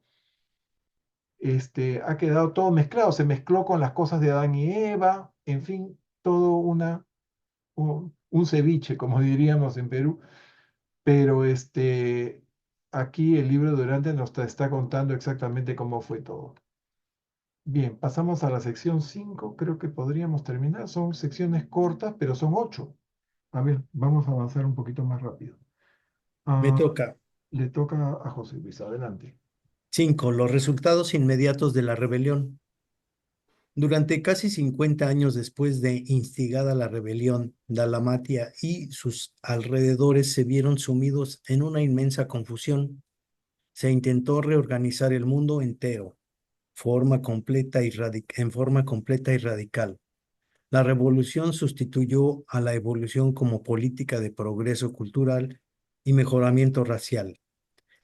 Ha quedado todo mezclado, se mezcló con las cosas de Adán y Eva, en fin, todo un ceviche, como diríamos en Perú, pero aquí el libro de Durante nos está contando exactamente cómo fue todo. Bien, pasamos a la sección 5, creo que podríamos terminar, son secciones cortas, pero son 8. A ver, vamos a avanzar un poquito más rápido. Me Ah, toca. le toca a José Luis, adelante. 5. Los resultados inmediatos de la rebelión. Durante casi 50 años después de instigada la rebelión, Dalmatia y sus alrededores se vieron sumidos en una inmensa confusión. Se intentó reorganizar el mundo entero, en forma completa y radical. La revolución sustituyó a la evolución como política de progreso cultural y mejoramiento racial.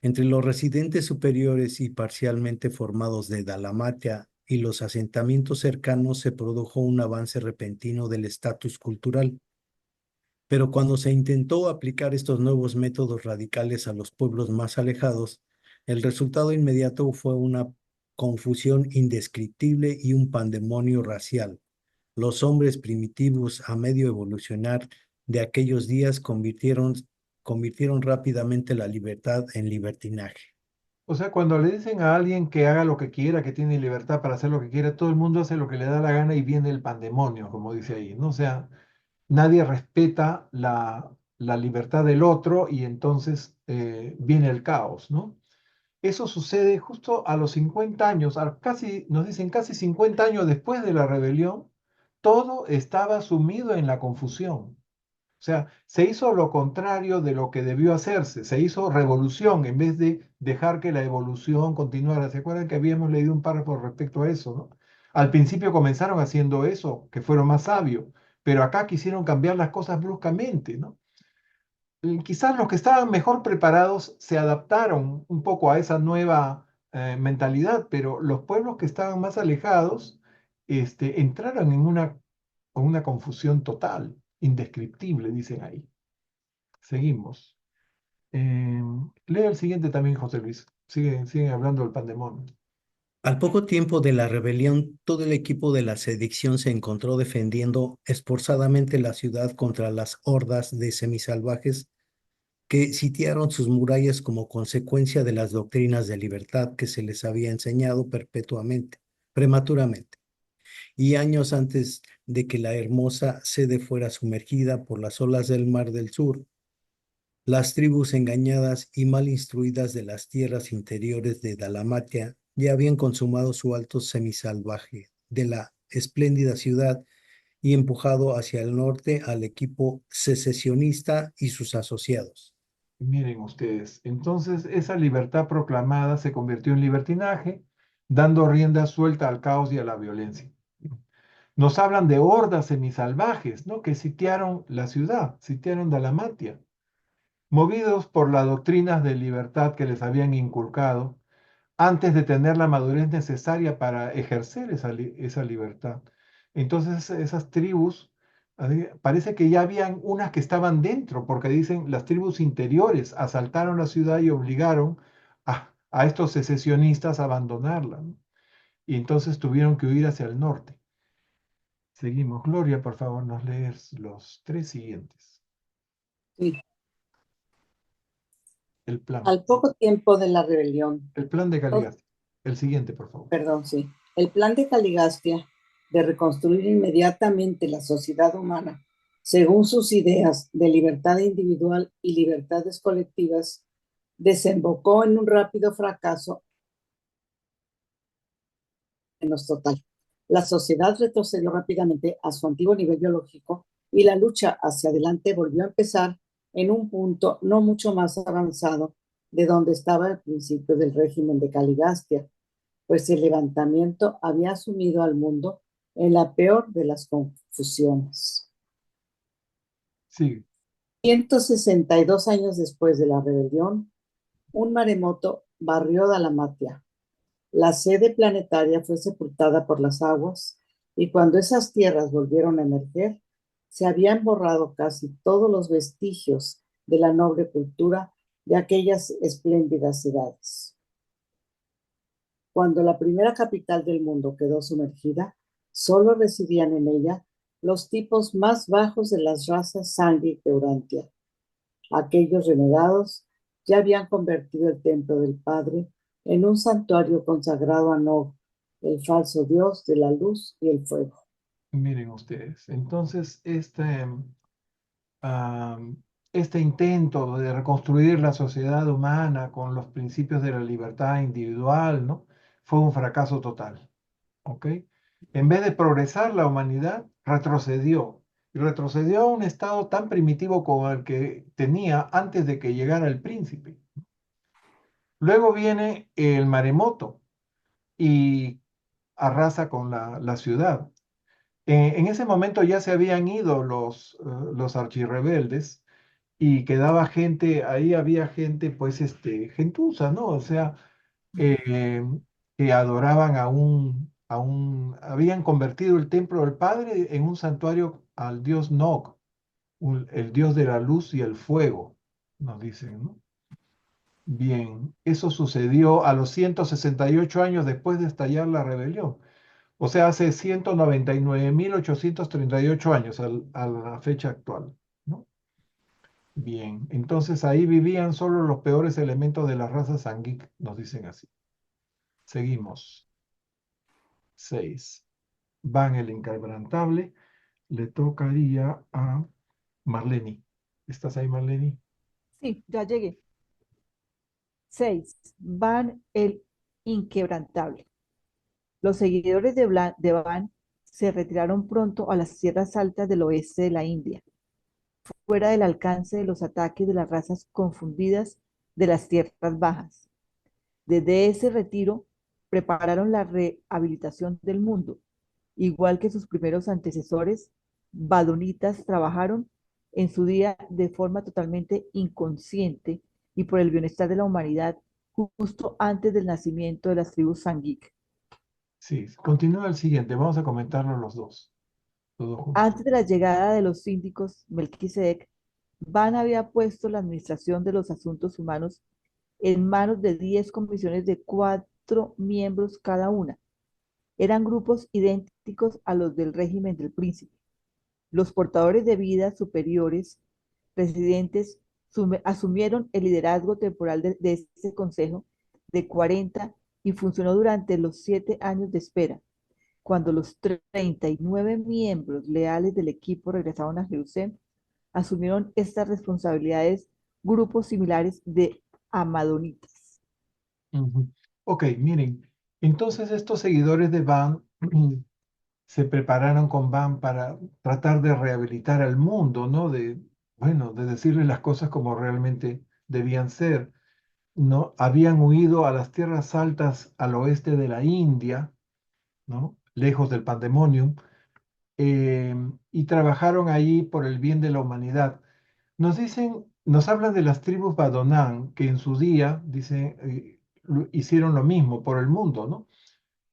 Entre los residentes superiores y parcialmente formados de Dalmatia y los asentamientos cercanos se produjo un avance repentino del estatus cultural. Pero cuando se intentó aplicar estos nuevos métodos radicales a los pueblos más alejados, el resultado inmediato fue una confusión indescriptible y un pandemonio racial. Los hombres primitivos a medio evolucionar de aquellos días convirtieron rápidamente la libertad en libertinaje. O sea, cuando le dicen a alguien que haga lo que quiera, que tiene libertad para hacer lo que quiera, todo el mundo hace lo que le da la gana y viene el pandemonio, como dice ahí, ¿no? O sea, nadie respeta la libertad del otro y entonces viene el caos, ¿no? Eso sucede justo a los 50 años, nos dicen casi 50 años después de la rebelión, todo estaba sumido en la confusión. O sea, se hizo lo contrario de lo que debió hacerse, se hizo revolución en vez de dejar que la evolución continuara. ¿Se acuerdan que habíamos leído un párrafo respecto a eso, no? Al principio comenzaron haciendo eso, que fueron más sabios, pero acá quisieron cambiar las cosas bruscamente, ¿no? Quizás los que estaban mejor preparados se adaptaron un poco a esa nueva mentalidad, pero los pueblos que estaban más alejados entraron en una confusión total, indescriptible, dicen ahí. Seguimos. Lea el siguiente también, José Luis. Siguen hablando del pandemonio. Al poco tiempo de la rebelión, todo el equipo de la sedición se encontró defendiendo esforzadamente la ciudad contra las hordas de semisalvajes que sitiaron sus murallas como consecuencia de las doctrinas de libertad que se les había enseñado prematuramente, y años antes de que la hermosa sede fuera sumergida por las olas del Mar del Sur. Las tribus engañadas y mal instruidas de las tierras interiores de Dalmatia ya habían consumado su alto semisalvaje de la espléndida ciudad y empujado hacia el norte al equipo secesionista y sus asociados. Miren ustedes, entonces esa libertad proclamada se convirtió en libertinaje, dando rienda suelta al caos y a la violencia. Nos hablan de hordas semisalvajes, ¿no? Que sitiaron la ciudad, sitiaron Dalmatia, movidos por las doctrinas de libertad que les habían inculcado antes de tener la madurez necesaria para ejercer esa libertad. Entonces esas tribus, parece que ya habían unas que estaban dentro, porque dicen las tribus interiores asaltaron la ciudad y obligaron a estos secesionistas a abandonarla, ¿no? Y entonces tuvieron que huir hacia el norte. Seguimos. Gloria, por favor, nos lees los 3 siguientes. Sí. El plan. Al poco tiempo de la rebelión, El plan de Caligastia. El siguiente, por favor. perdón, sí, el plan de Caligastia de reconstruir inmediatamente la sociedad humana según sus ideas de libertad individual y libertades colectivas desembocó en un rápido fracaso menos total. La sociedad retrocedió rápidamente a su antiguo nivel biológico y la lucha hacia adelante volvió a empezar en un punto no mucho más avanzado de donde estaba al principio del régimen de Caligastia, pues el levantamiento había sumido al mundo en la peor de las confusiones. Sí. 162 años después de la rebelión, un maremoto barrió Dalmatia. La sede planetaria fue sepultada por las aguas y cuando esas tierras volvieron a emerger, se habían borrado casi todos los vestigios de la noble cultura de aquellas espléndidas ciudades. Cuando la primera capital del mundo quedó sumergida, solo residían en ella los tipos más bajos de las razas Sangui de Urantia. Aquellos renegados ya habían convertido el templo del Padre en un santuario consagrado a Nog, el falso dios de la luz y el fuego. Miren ustedes, entonces este intento de reconstruir la sociedad humana con los principios de la libertad individual, ¿no? Fue un fracaso total, ¿ok? En vez de progresar, la humanidad retrocedió, y retrocedió a un estado tan primitivo como el que tenía antes de que llegara el príncipe. Luego viene el maremoto y arrasa con la ciudad. En ese momento ya se habían ido los archirrebeldes y quedaba gente, ahí había gente, pues, gentuza, ¿no? O sea, eh, que adoraban habían convertido el templo del Padre en un santuario al dios Nog, el dios de la luz y el fuego, nos dicen, ¿no? Bien, eso sucedió a los 168 años después de estallar la rebelión. O sea, hace 199.838 años a la fecha actual, ¿no? Bien, entonces ahí vivían solo los peores elementos de la raza Sangui, nos dicen así. Seguimos. 6. Van el inquebrantable, le tocaría a Marleni. ¿Estás ahí, Marleni? Sí, ya llegué. 6. Van el inquebrantable. Los seguidores de Van se retiraron pronto a las tierras altas del oeste de la India, fuera del alcance de los ataques de las razas confundidas de las tierras bajas. Desde ese retiro prepararon la rehabilitación del mundo. Igual que sus primeros antecesores, badonitas trabajaron en su día de forma totalmente inconsciente y por el bienestar de la humanidad justo antes del nacimiento de las tribus Sangik. Sí, continúa el siguiente. Vamos a comentarlo los dos. Todos juntos. Antes de la llegada de los síndicos Melquisedec, Ban había puesto la administración de los asuntos humanos en manos de 10 comisiones de 4 miembros cada una. Eran grupos idénticos a los del régimen del príncipe. Los portadores de vidas superiores, residentes, asumieron el liderazgo temporal de este consejo de 40 y funcionó durante los 7 años de espera. Cuando los 39 miembros leales del equipo regresaron a Jerusalén, asumieron estas responsabilidades grupos similares de amadonitas. Ok, miren, entonces estos seguidores de Van se prepararon con Van para tratar de rehabilitar al mundo, ¿no? Bueno, de decirle las cosas como realmente debían ser, ¿no? Habían huido a las tierras altas al oeste de la India, ¿no? Lejos del pandemonium, y trabajaron ahí por el bien de la humanidad. Nos hablan de las tribus Badonán, que en su día, dicen, hicieron lo mismo por el mundo, ¿no?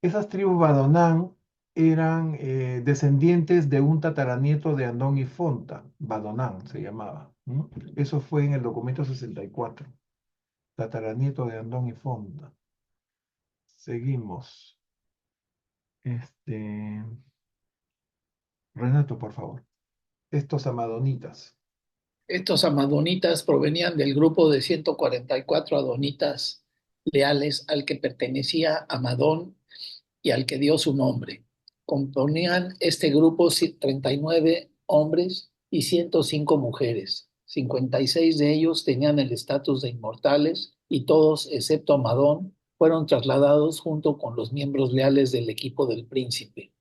Esas tribus Badonán eran descendientes de un tataranieto de Andón y Fonta, Badonán se llamaba, ¿no? Eso fue en el documento 64, tataranieto de Andón y Fonta. Seguimos. Renato, por favor. Estos amadonitas. Estos amadonitas provenían del grupo de 144 adonitas leales al que pertenecía Amadón y al que dio su nombre. Componían este grupo 39 hombres y 105 mujeres. 56 de ellos tenían el estatus de inmortales y todos, excepto Amadón, fueron trasladados junto con los miembros leales del equipo del príncipe.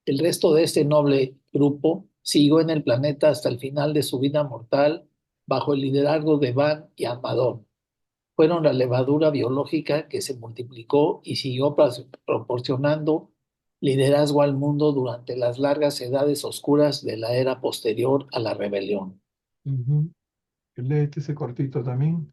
El resto de este noble grupo siguió en el planeta hasta el final de su vida mortal bajo el liderazgo de Van y Amadón. Fueron la levadura biológica que se multiplicó y siguió proporcionando liderazgo al mundo durante las largas edades oscuras de la era posterior a la rebelión. Léete ese cortito también.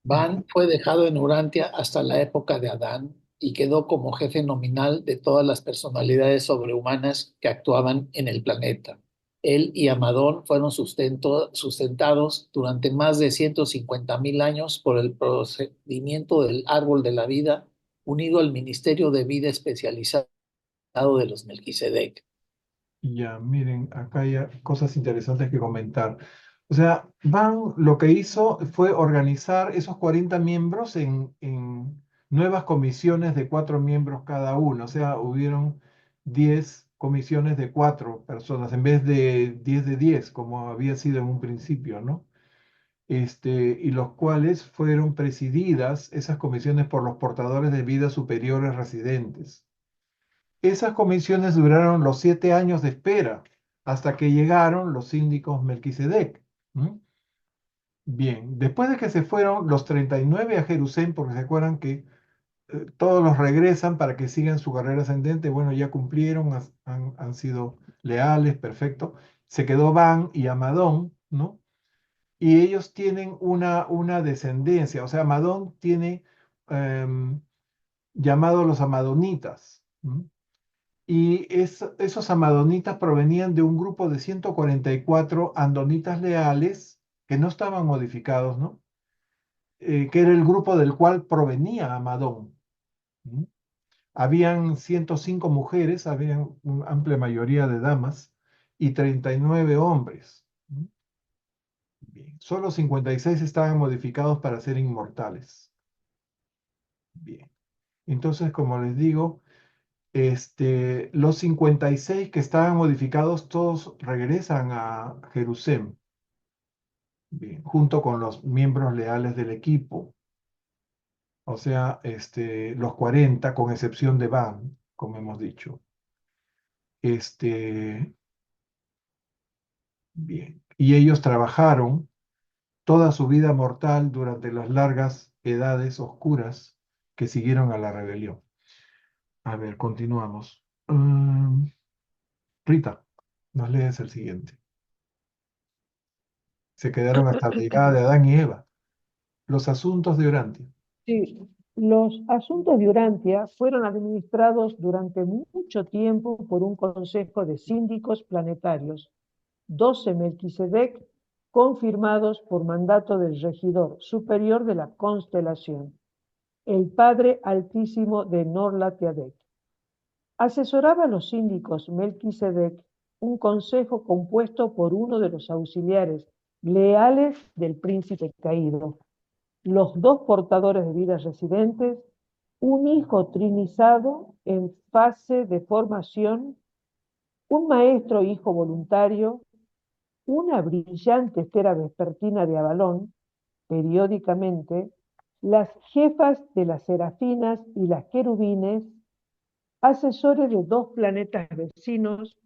Van fue dejado en Urantia hasta la época de Adán y quedó como jefe nominal de todas las personalidades sobrehumanas que actuaban en el planeta. Él y Amadón fueron sustentados durante más de 150.000 años por el procedimiento del árbol de la vida, unido al ministerio de vida especializado de los Melquisedec. Ya, miren, acá hay cosas interesantes que comentar. O sea, Van lo que hizo fue organizar esos 40 miembros en nuevas comisiones de 4 miembros cada uno. O sea, hubieron 10 comisiones de 4 personas en vez de 10 de 10, como había sido en un principio, ¿no? Y los cuales fueron presididas esas comisiones por los portadores de vida superiores residentes. Esas comisiones duraron los 7 años de espera hasta que llegaron los síndicos Melquisedec. Bien, después de que se fueron los 39 a Jerusalén, porque se acuerdan que todos los regresan para que sigan su carrera ascendente, bueno, ya cumplieron, han sido leales, perfecto. Se quedó Van y Amadón, ¿no? Y ellos tienen una descendencia, o sea, Amadón tiene llamado los amadonitas. Y esos amadonitas provenían de un grupo de 144 andonitas leales que no estaban modificados, ¿no? Que era el grupo del cual provenía Amadón. Habían 105 mujeres, había una amplia mayoría de damas y 39 hombres. Bien. Solo 56 estaban modificados para ser inmortales. Bien. Entonces, como les digo, los 56 que estaban modificados, todos regresan a Jerusalén, bien, junto con los miembros leales del equipo. o sea, los 40, con excepción de Van, como hemos dicho. Bien. Y ellos trabajaron toda su vida mortal durante las largas edades oscuras que siguieron a la rebelión. A ver, continuamos. Rita, nos lees el siguiente. Se quedaron hasta la llegada de Adán y Eva. Los asuntos de Urantia. Sí, los asuntos de Urantia fueron administrados durante mucho tiempo por un consejo de síndicos planetarios, 12 Melquisedec, confirmados por mandato del regidor superior de la constelación, el Padre Altísimo de Norlatiadec. Asesoraba a los síndicos Melquisedec un consejo compuesto por uno de los auxiliares leales del príncipe caído, los dos portadores de vida residentes, un hijo trinizado en fase de formación, un maestro hijo voluntario, una brillante esfera vespertina de Avalón, periódicamente, las jefas de las serafinas y las querubines, asesores de dos planetas vecinos,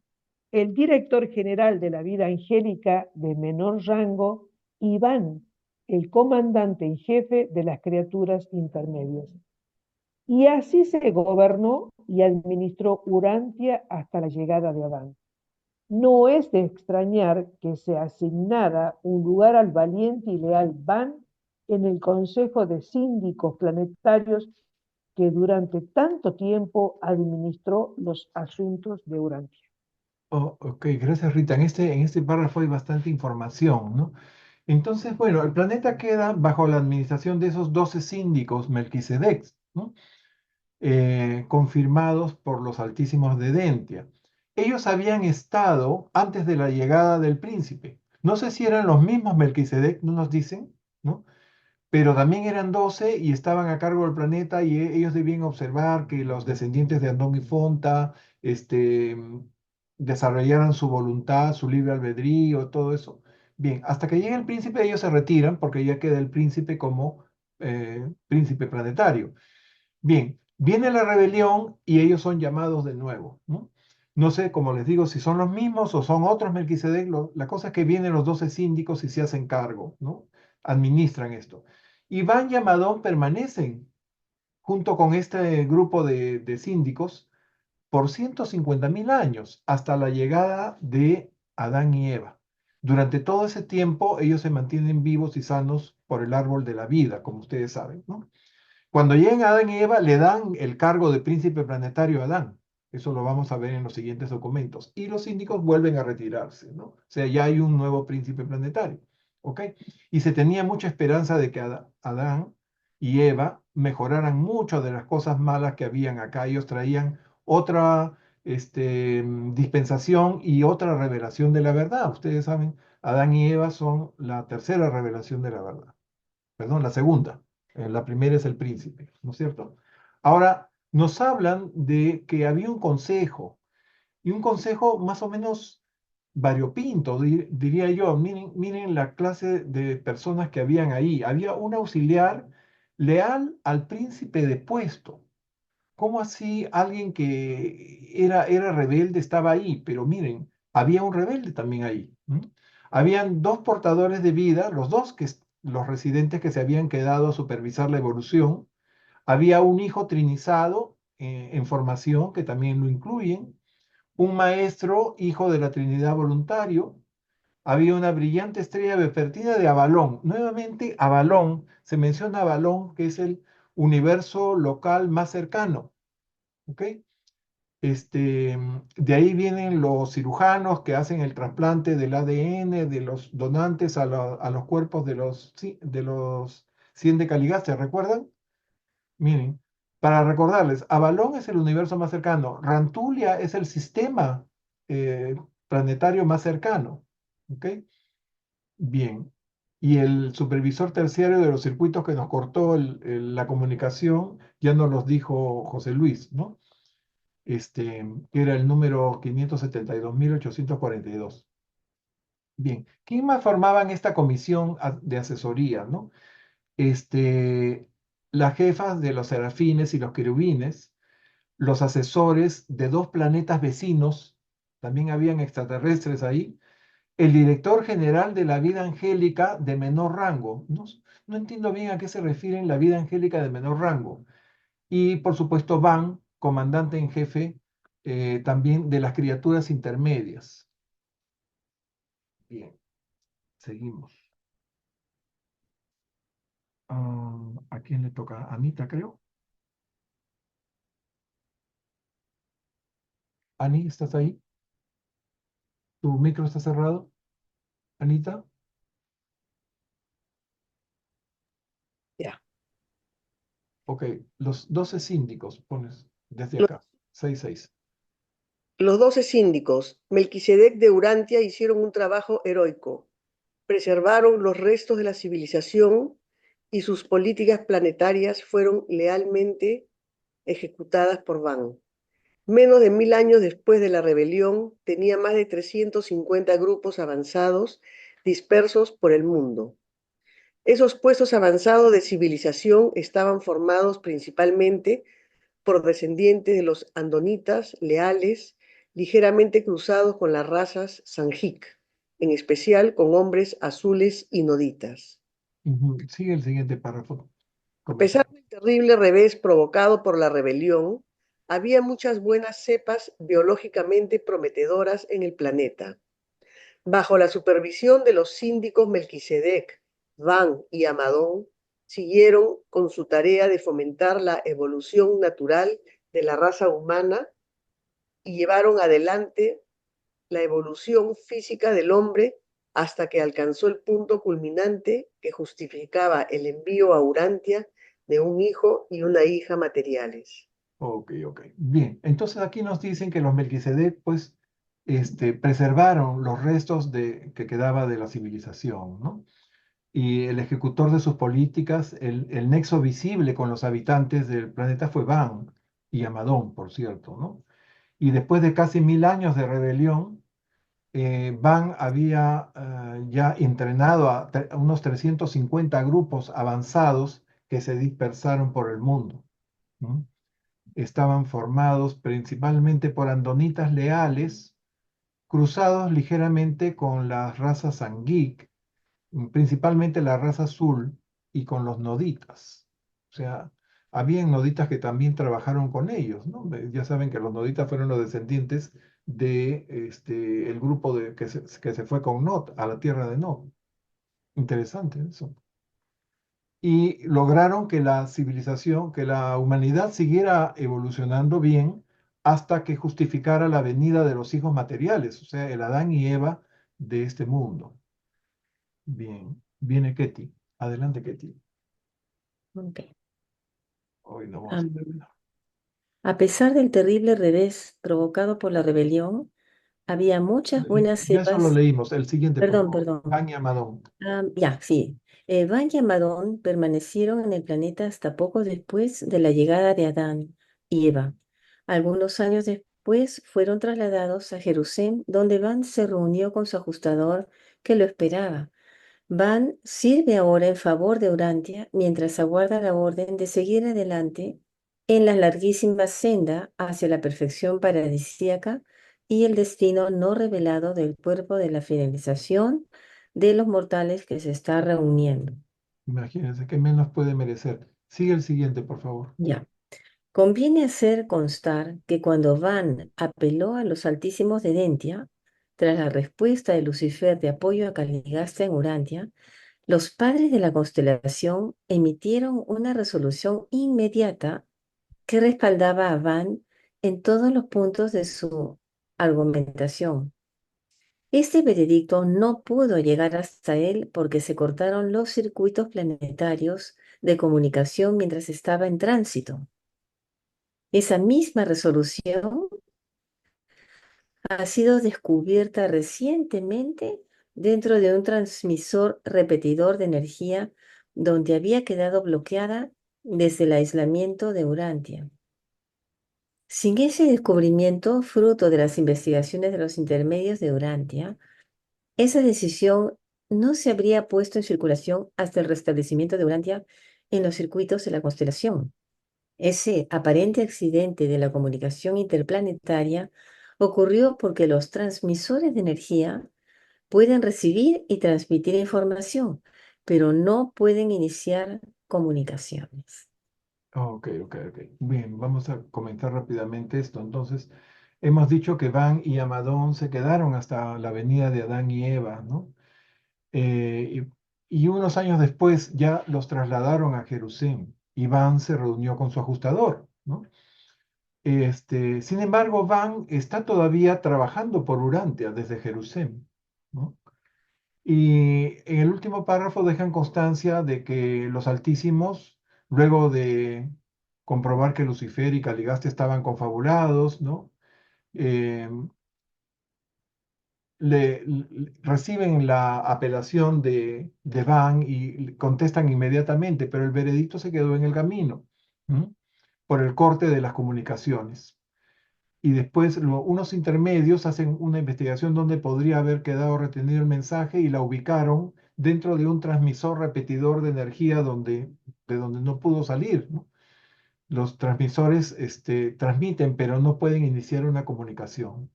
el director general de la vida angélica de menor rango, Iván, el comandante en jefe de las criaturas intermedias. Y así se gobernó y administró Urantia hasta la llegada de Adán. No es de extrañar que se asignara un lugar al valiente y leal Van en el Consejo de Síndicos Planetarios que durante tanto tiempo administró los asuntos de Urantia. Oh, ok, gracias Rita. En este párrafo hay bastante información, ¿no? Entonces, bueno, el planeta queda bajo la administración de esos 12 síndicos Melquisedec, ¿no? Confirmados por los altísimos de Dentia. Ellos habían estado antes de la llegada del príncipe. No sé si eran los mismos Melquisedec, no nos dicen, ¿no? Pero también eran 12 y estaban a cargo del planeta y ellos debían observar que los descendientes de Andón y Fonta desarrollaran su voluntad, su libre albedrío, todo eso. Bien, hasta que llegue el príncipe, ellos se retiran porque ya queda el príncipe como príncipe planetario. Bien, viene la rebelión y ellos son llamados de nuevo, ¿no? No sé, como les digo, si son los mismos o son otros Melquisedec. La cosa es que vienen los 12 síndicos y se hacen cargo, ¿no? Administran esto. Iván y Amadón permanecen junto con este grupo de síndicos por 150.000 años hasta la llegada de Adán y Eva. Durante todo ese tiempo ellos se mantienen vivos y sanos por el árbol de la vida, como ustedes saben, ¿no? Cuando lleguen Adán y Eva, le dan el cargo de príncipe planetario a Adán. Eso lo vamos a ver en los siguientes documentos. Y los síndicos vuelven a retirarse, ¿no? O sea, ya hay un nuevo príncipe planetario. ¿Ok? Y se tenía mucha esperanza de que Adán y Eva mejoraran mucho de las cosas malas que habían acá. Ellos traían otra dispensación y otra revelación de la verdad. Ustedes saben, Adán y Eva son la tercera revelación de la verdad. Perdón, la segunda. La primera es el príncipe, ¿no es cierto? Ahora, nos hablan de que había un consejo, y un consejo más o menos variopinto, diría yo. Miren la clase de personas que habían ahí. Había un auxiliar leal al príncipe depuesto. ¿Cómo así alguien que era rebelde estaba ahí? Pero miren, había un rebelde también ahí. Habían dos portadores de vida, los dos los residentes que se habían quedado a supervisar la evolución. Había un hijo trinizado en formación, que también lo incluyen. Un maestro, hijo de la Trinidad voluntario. Había una brillante estrella vespertina de Avalón. Nuevamente, Avalón, se menciona Avalón, que es el universo local más cercano. ¿Ok? De ahí vienen los cirujanos que hacen el trasplante del ADN de los donantes a los cuerpos de los 100 de Caligastia, ¿recuerdan? Miren, para recordarles, Avalón es el universo más cercano, Rantulia es el sistema eh, planetario más cercano, ¿ok? Bien, y el supervisor terciario de los circuitos que nos cortó la comunicación, ya nos los dijo José Luis, ¿no? Que era el número 572.842. Bien, ¿quién más formaban esta comisión de asesoría, no? las jefas de los serafines y los querubines, los asesores de 2 planetas vecinos, también habían extraterrestres ahí, el director general de la vida angélica de menor rango. No entiendo bien a qué se refieren la vida angélica de menor rango. Y por supuesto Van, comandante en jefe también de las criaturas intermedias. Bien, seguimos. ¿A quién le toca? ¿A Anita, creo? Ani, ¿estás ahí? ¿Tu micro está cerrado? Anita. Ya. Ok, los 12 síndicos, pones desde Los, acá, 6-6. los 12 síndicos, Melquisedec de Urantia, hicieron un trabajo heroico. Preservaron los restos de la civilización y sus políticas planetarias fueron lealmente ejecutadas por Van. Menos de 1000 años después de la rebelión, tenía más de 350 grupos avanzados dispersos por el mundo. Esos puestos avanzados de civilización estaban formados principalmente por descendientes de los andonitas leales, ligeramente cruzados con las razas Sanjik, en especial con hombres azules y noditas. Sigue el siguiente párrafo. A pesar Comenzamos. del terrible revés provocado por la rebelión, había muchas buenas cepas biológicamente prometedoras en el planeta. Bajo la supervisión de los síndicos Melquisedec, Van y Amadón, siguieron con su tarea de fomentar la evolución natural de la raza humana y llevaron adelante la evolución física del hombre hasta que alcanzó el punto culminante que justificaba el envío a Urantia de un hijo y una hija materiales. Ok. Bien, entonces aquí nos dicen que los Melquisedec, pues, preservaron los restos que quedaba de la civilización, ¿no? Y el ejecutor de sus políticas, el nexo visible con los habitantes del planeta fue Van y Amadón, por cierto, ¿no? Y después de casi 1000 años de rebelión, Van había ya entrenado a unos 350 grupos avanzados que se dispersaron por el mundo, ¿no? Estaban formados principalmente por andonitas leales, cruzados ligeramente con las razas Sangeek, principalmente la raza azul y con los noditas. O sea, habían noditas que también trabajaron con ellos, ¿no? Ya saben que los noditas fueron los descendientes de el grupo que se fue con Nod a la tierra de Nod. Interesante eso. Y lograron que la civilización, que la humanidad siguiera evolucionando bien hasta que justificara la venida de los hijos materiales, o sea, el Adán y Eva de este mundo. Bien, viene Ketty. Adelante, Ketty. Ok. Hoy no vamos a Am, terminar. a pesar del terrible revés provocado por la rebelión, había muchas buenas Ya eso lo cepas. leímos. El siguiente, por Perdón, favor. perdón. Van y Amadón. Ya, sí. Van y Amadón permanecieron en el planeta hasta poco después de la llegada de Adán y Eva. Algunos años después fueron trasladados a Jerusalén, donde Van se reunió con su ajustador que lo esperaba. Van sirve ahora en favor de Urantia mientras aguarda la orden de seguir adelante en la larguísima senda hacia la perfección paradisíaca y el destino no revelado del cuerpo de la finalización de los mortales que se está reuniendo. Imagínense qué menos puede merecer. Sigue el siguiente, por favor. Ya. Conviene hacer constar que cuando Van apeló a los altísimos de Dentia, tras la respuesta de Lucifer de apoyo a Caligasta en Urantia, los padres de la constelación emitieron una resolución inmediata que respaldaba a Van en todos los puntos de su argumentación. Este veredicto no pudo llegar hasta él porque se cortaron los circuitos planetarios de comunicación mientras estaba en tránsito. Esa misma resolución ha sido descubierta recientemente dentro de un transmisor repetidor de energía donde había quedado bloqueada desde el aislamiento de Urantia. Sin ese descubrimiento, fruto de las investigaciones de los intermedios de Urantia, esa decisión no se habría puesto en circulación hasta el restablecimiento de Urantia en los circuitos de la constelación. Ese aparente accidente de la comunicación interplanetaria ocurrió porque los transmisores de energía pueden recibir y transmitir información, pero no pueden iniciar comunicaciones. Ok. Bien, vamos a comentar rápidamente esto. Entonces, hemos dicho que Van y Amadón se quedaron hasta la venida de Adán y Eva, ¿no? Y unos años después ya los trasladaron a Jerusalén y Van se reunió con su ajustador, ¿no? Sin embargo, Van está todavía trabajando por Urantia desde Jerusalén, ¿no? Y en el último párrafo dejan constancia de que los Altísimos, luego de comprobar que Lucifer y Caligaste estaban confabulados, ¿no? Eh, reciben la apelación de Van y contestan inmediatamente, pero el veredicto se quedó en el camino, ¿m? Por el corte de las comunicaciones. Y después unos intermedios hacen una investigación donde podría haber quedado retenido el mensaje y la ubicaron dentro de un transmisor repetidor de energía de donde no pudo salir, ¿no? Los transmisores transmiten, pero no pueden iniciar una comunicación.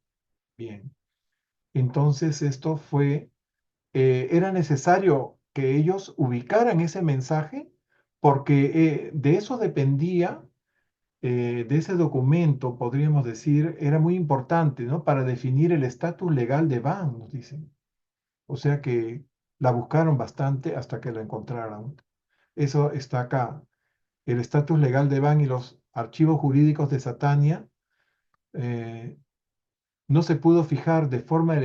Bien. Entonces era necesario que ellos ubicaran ese mensaje porque de eso dependía, de ese documento, podríamos decir, era muy importante, ¿no? Para definir el estatus legal de Van, nos dicen. O sea que la buscaron bastante hasta que la encontraron. Eso está acá. El estatus legal de Van y los archivos jurídicos de Satania eh, no se pudo fijar de forma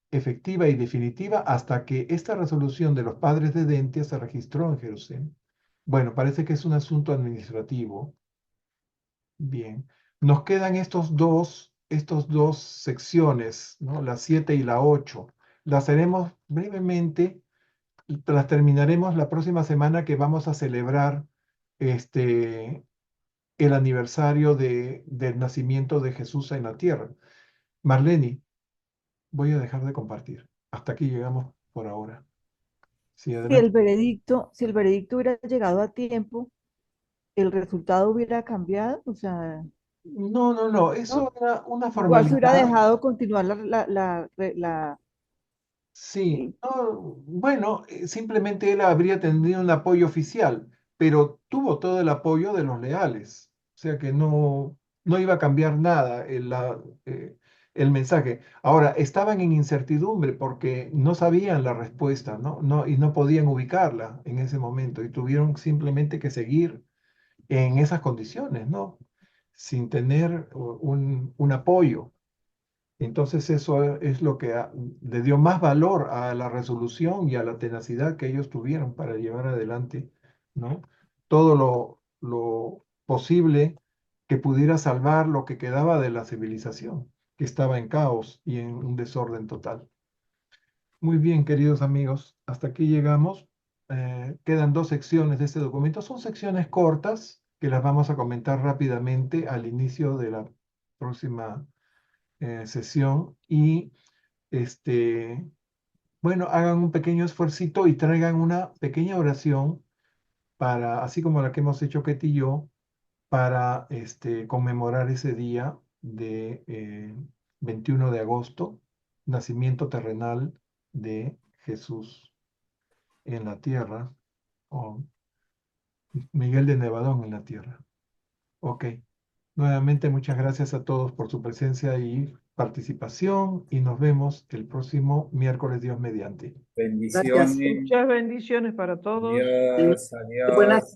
efectiva y definitiva hasta que esta resolución de los padres de Dentia se registró en Jerusalén. Bueno, parece que es un asunto administrativo. Bien, nos quedan estos dos secciones, ¿no? La 7 y la 8. Las haremos brevemente, las terminaremos la próxima semana que vamos a celebrar el aniversario del nacimiento de Jesús en la tierra. Marlene, voy a dejar de compartir. Hasta aquí llegamos por ahora. Sí, adelante. Si el veredicto hubiera llegado a tiempo, el resultado hubiera cambiado, o sea, No, eso ¿no? era una Igual se hubiera formalidad. dejado continuar Sí, no, bueno, simplemente él habría tenido un apoyo oficial, pero tuvo todo el apoyo de los leales. O sea que no iba a cambiar nada el mensaje. Ahora, estaban en incertidumbre porque no sabían la respuesta, ¿no? Y no podían ubicarla en ese momento y tuvieron simplemente que seguir en esas condiciones, ¿no? Sin tener un apoyo. Entonces eso es lo que le dio más valor a la resolución y a la tenacidad que ellos tuvieron para llevar adelante, ¿no? Todo lo posible que pudiera salvar lo que quedaba de la civilización, que estaba en caos y en un desorden total. Muy bien, queridos amigos, hasta aquí llegamos. Quedan dos secciones de este documento. Son secciones cortas que las vamos a comentar rápidamente al inicio de la próxima sesión y bueno, hagan un pequeño esfuercito y traigan una pequeña oración para, así como la que hemos hecho Ketty y yo, para conmemorar ese día de 21 de agosto, nacimiento terrenal de Jesús en la tierra, o Miguel de Nevadón en la tierra. Ok. Nuevamente, muchas gracias a todos por su presencia y participación y nos vemos el próximo miércoles, Dios mediante. Gracias. Bendiciones. Muchas bendiciones para todos. Adiós, Buenas adiós.